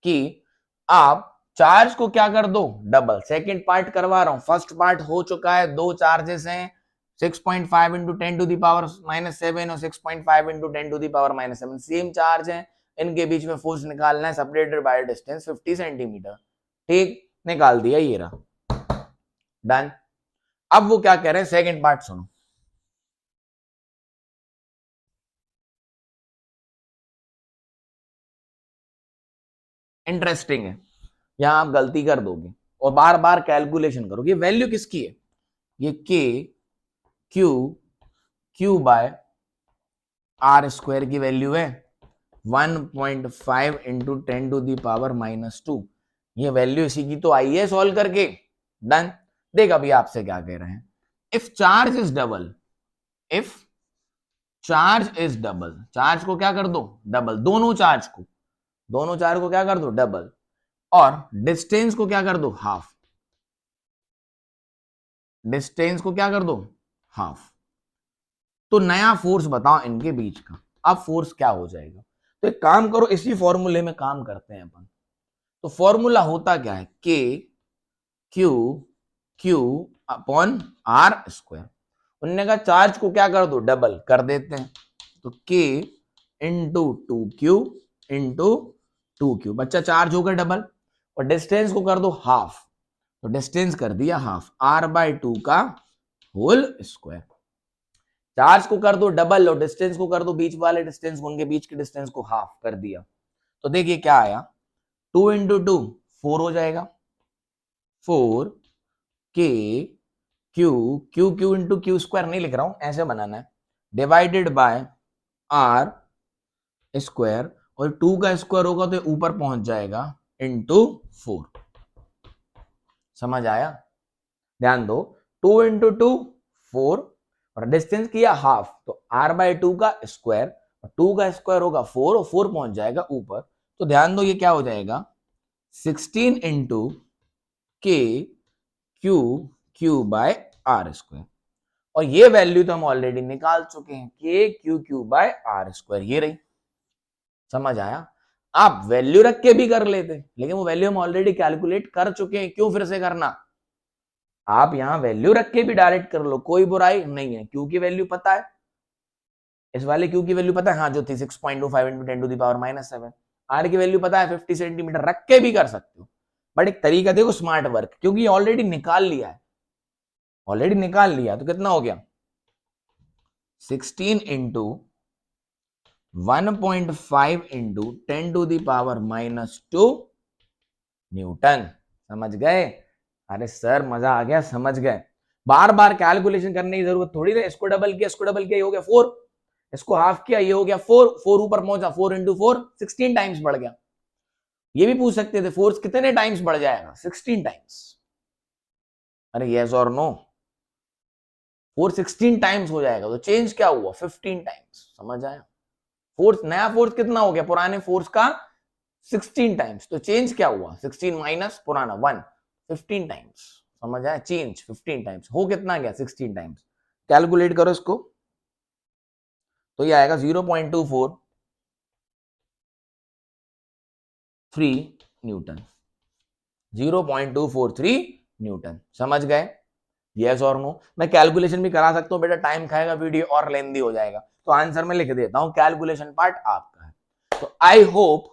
कि आप चार्ज को क्या कर दो, डबल। सेकेंड पार्ट करवा रहा हूं, फर्स्ट पार्ट हो चुका है, दो चार्जेस हैं, 6.5 इंटू 10 टू द पावर -7 और 6.5 into 10 to the power -7, same charge है, इनके बीच में फोर्स निकालना है, सेपरेटेड बाय डिस्टेंस 50 सेंटीमीटर। ठीक, निकाल दिया, ये रहा, डन। अब वो क्या कह रहे हैं, सेकेंड पार्ट सुनो। इंटरेस्टिंग है, यहां आप गलती कर दोगे और बार बार कैलकुलेशन करोगे। वैल्यू किसकी है, ये के क्यू बाय आर स्क्वायर की वैल्यू है 1.5 इंटू 10 टू द पावर -2। ये वैल्यू इसी की तो आई है सॉल्व करके, डन। देख अभी आपसे क्या कह रहे हैं, if charge is double, if charge is double, charge को क्या कर दो, डबल, दोनों चार्ज को क्या कर दो, डबल, और डिस्टेंस को क्या कर दो, हाफ, डिस्टेंस को क्या कर दो, हाफ। तो नया फोर्स बताओ इनके बीच का, अब फोर्स क्या हो जाएगा। तो एक काम करो, इसी फॉर्मूले में काम करते हैं अपन। तो फॉर्मूला होता क्या है, K Q upon r square. उन्होंने कहा चार्ज को क्या कर दो, डबल कर देते हैं, तो के इंटू 2Q बच्चा चार्ज होगा डबल, और डिस्टेंस को कर दो हाफ, तो डिस्टेंस कर दिया हाफ, R/2 का होल स्क्वायर। चार्ज को कर दो डबल और डिस्टेंस को कर दो बीच वाले डिस्टेंस को, उनके बीच के डिस्टेंस को हाफ कर दिया। तो देखिए क्या आया, 2 इंटू 2 4 हो जाएगा, 4 के क्यू इंटू क्यू स्क्वायर नहीं लिख रहा हूं, ऐसे बनाना है, डिवाइडेड बाय आर स्क्वायर, और 2 का स्क्वायर होगा तो ऊपर पहुंच जाएगा इंटू 4। समझ आया, ध्यान दो, 2 इंटू 2 4, और डिस्टेंस किया हाफ, तो R/2 का स्क्वायर, 2 का स्क्वायर होगा 4 और 4 पहुंच जाएगा ऊपर। तो ध्यान दो ये क्या हो जाएगा, 16 इंटू के क्यू बाय आर स्क्वायर, और ये वैल्यू तो हम ऑलरेडी निकाल चुके हैं, के क्यू बाय आर स्क्वायर, ये रही। समझ आया, आप वैल्यू रख के भी कर लेते, लेकिन वो वैल्यू हम ऑलरेडी कैलकुलेट कर चुके हैं, क्यों फिर से करना। आप यहां वैल्यू रख के भी डायरेक्ट कर लो, कोई बुराई नहीं है, क्यू की वैल्यू पता है, इस वाले क्यू की वैल्यू पता है, हाँ जो थी 6.25 into 10 to the power -7, R की वैल्यू पता है 50 सेंटीमीटर, रख के भी कर सकते हो, बट एक तरीका देखो स्मार्ट वर्क, क्योंकि ऑलरेडी निकाल लिया है, ऑलरेडी निकाल लिया, तो कितना हो गया 16 into 1.5 into 10 to the power -2 newton. समझ गए, अरे सर मजा आ गया, समझ गए, बार बार कैलकुलेशन करने की जरूरत थोड़ी है, इसको डबल किया ये हो गया 4, इसको हाफ किया ये हो गया 4 ऊपर पहुंचा, 4 इंटू 4 16 टाइम्स बढ़ गया। ये भी पूछ सकते थे फोर्स कितने टाइम्स बढ़ जाएगा, 16 टाइम्स, अरे यस और नो, 4 16 टाइम्स हो जाएगा, तो चेंज क्या हुआ 15 टाइम्स। समझ आया, फोर्स नया फोर्स कितना हो गया, पुराने फोर्स का 16 टाइम्स, तो चेंज क्या हुआ 16 माइनस पुराना 1, 15 टाइम्स। समझ आया, चेंज 15 टाइम्स, हो कितना गया 16 टाइम्स। कैलकुलेट करो इसको, तो ये आएगा 0.243 न्यूटन, 0.243 न्यूटन। समझ गए, यस और नो। मैं कैलकुलेशन भी करा सकता हूं बेटा, टाइम खाएगा, वीडियो और लेंदी हो जाएगा, तो आंसर में लिख देता हूं, कैलकुलेशन पार्ट आपका है। तो आई होप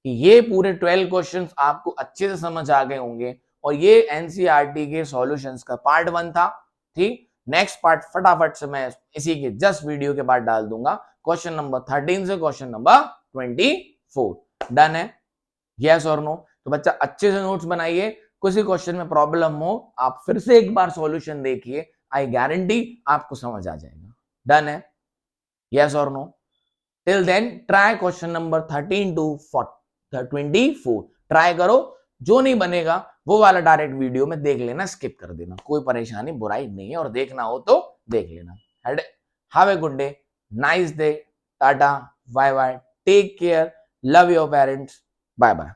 कि ये पूरे 12 क्वेश्चंस आपको अच्छे से समझ आ गए होंगे, और ये एनसीईआरटी के सॉल्यूशंस का पार्ट 1 था। ठीक, नेक्स्ट पार्ट फटाफट से मैं इसी के जस्ट वीडियो के बाद डाल दूंगा, क्वेश्चन नंबर 13 से क्वेश्चन नंबर 24। डन है, यस और नो। तो बच्चा अच्छे से नोट्स बनाइए, किसी क्वेश्चन में प्रॉब्लम हो आप फिर से एक बार सॉल्यूशन देखिए, आई गारंटी आपको समझ आ जाएगा। डन है, यस और no. Till then try question number 13 to 24, try करो, जो नहीं बनेगा वो वाला डायरेक्ट वीडियो में देख लेना, स्किप कर देना, कोई परेशानी बुराई नहीं है, और देखना हो तो देख लेना। Have a good day, nice day, टाटा, bye bye, take care, love your parents, bye bye.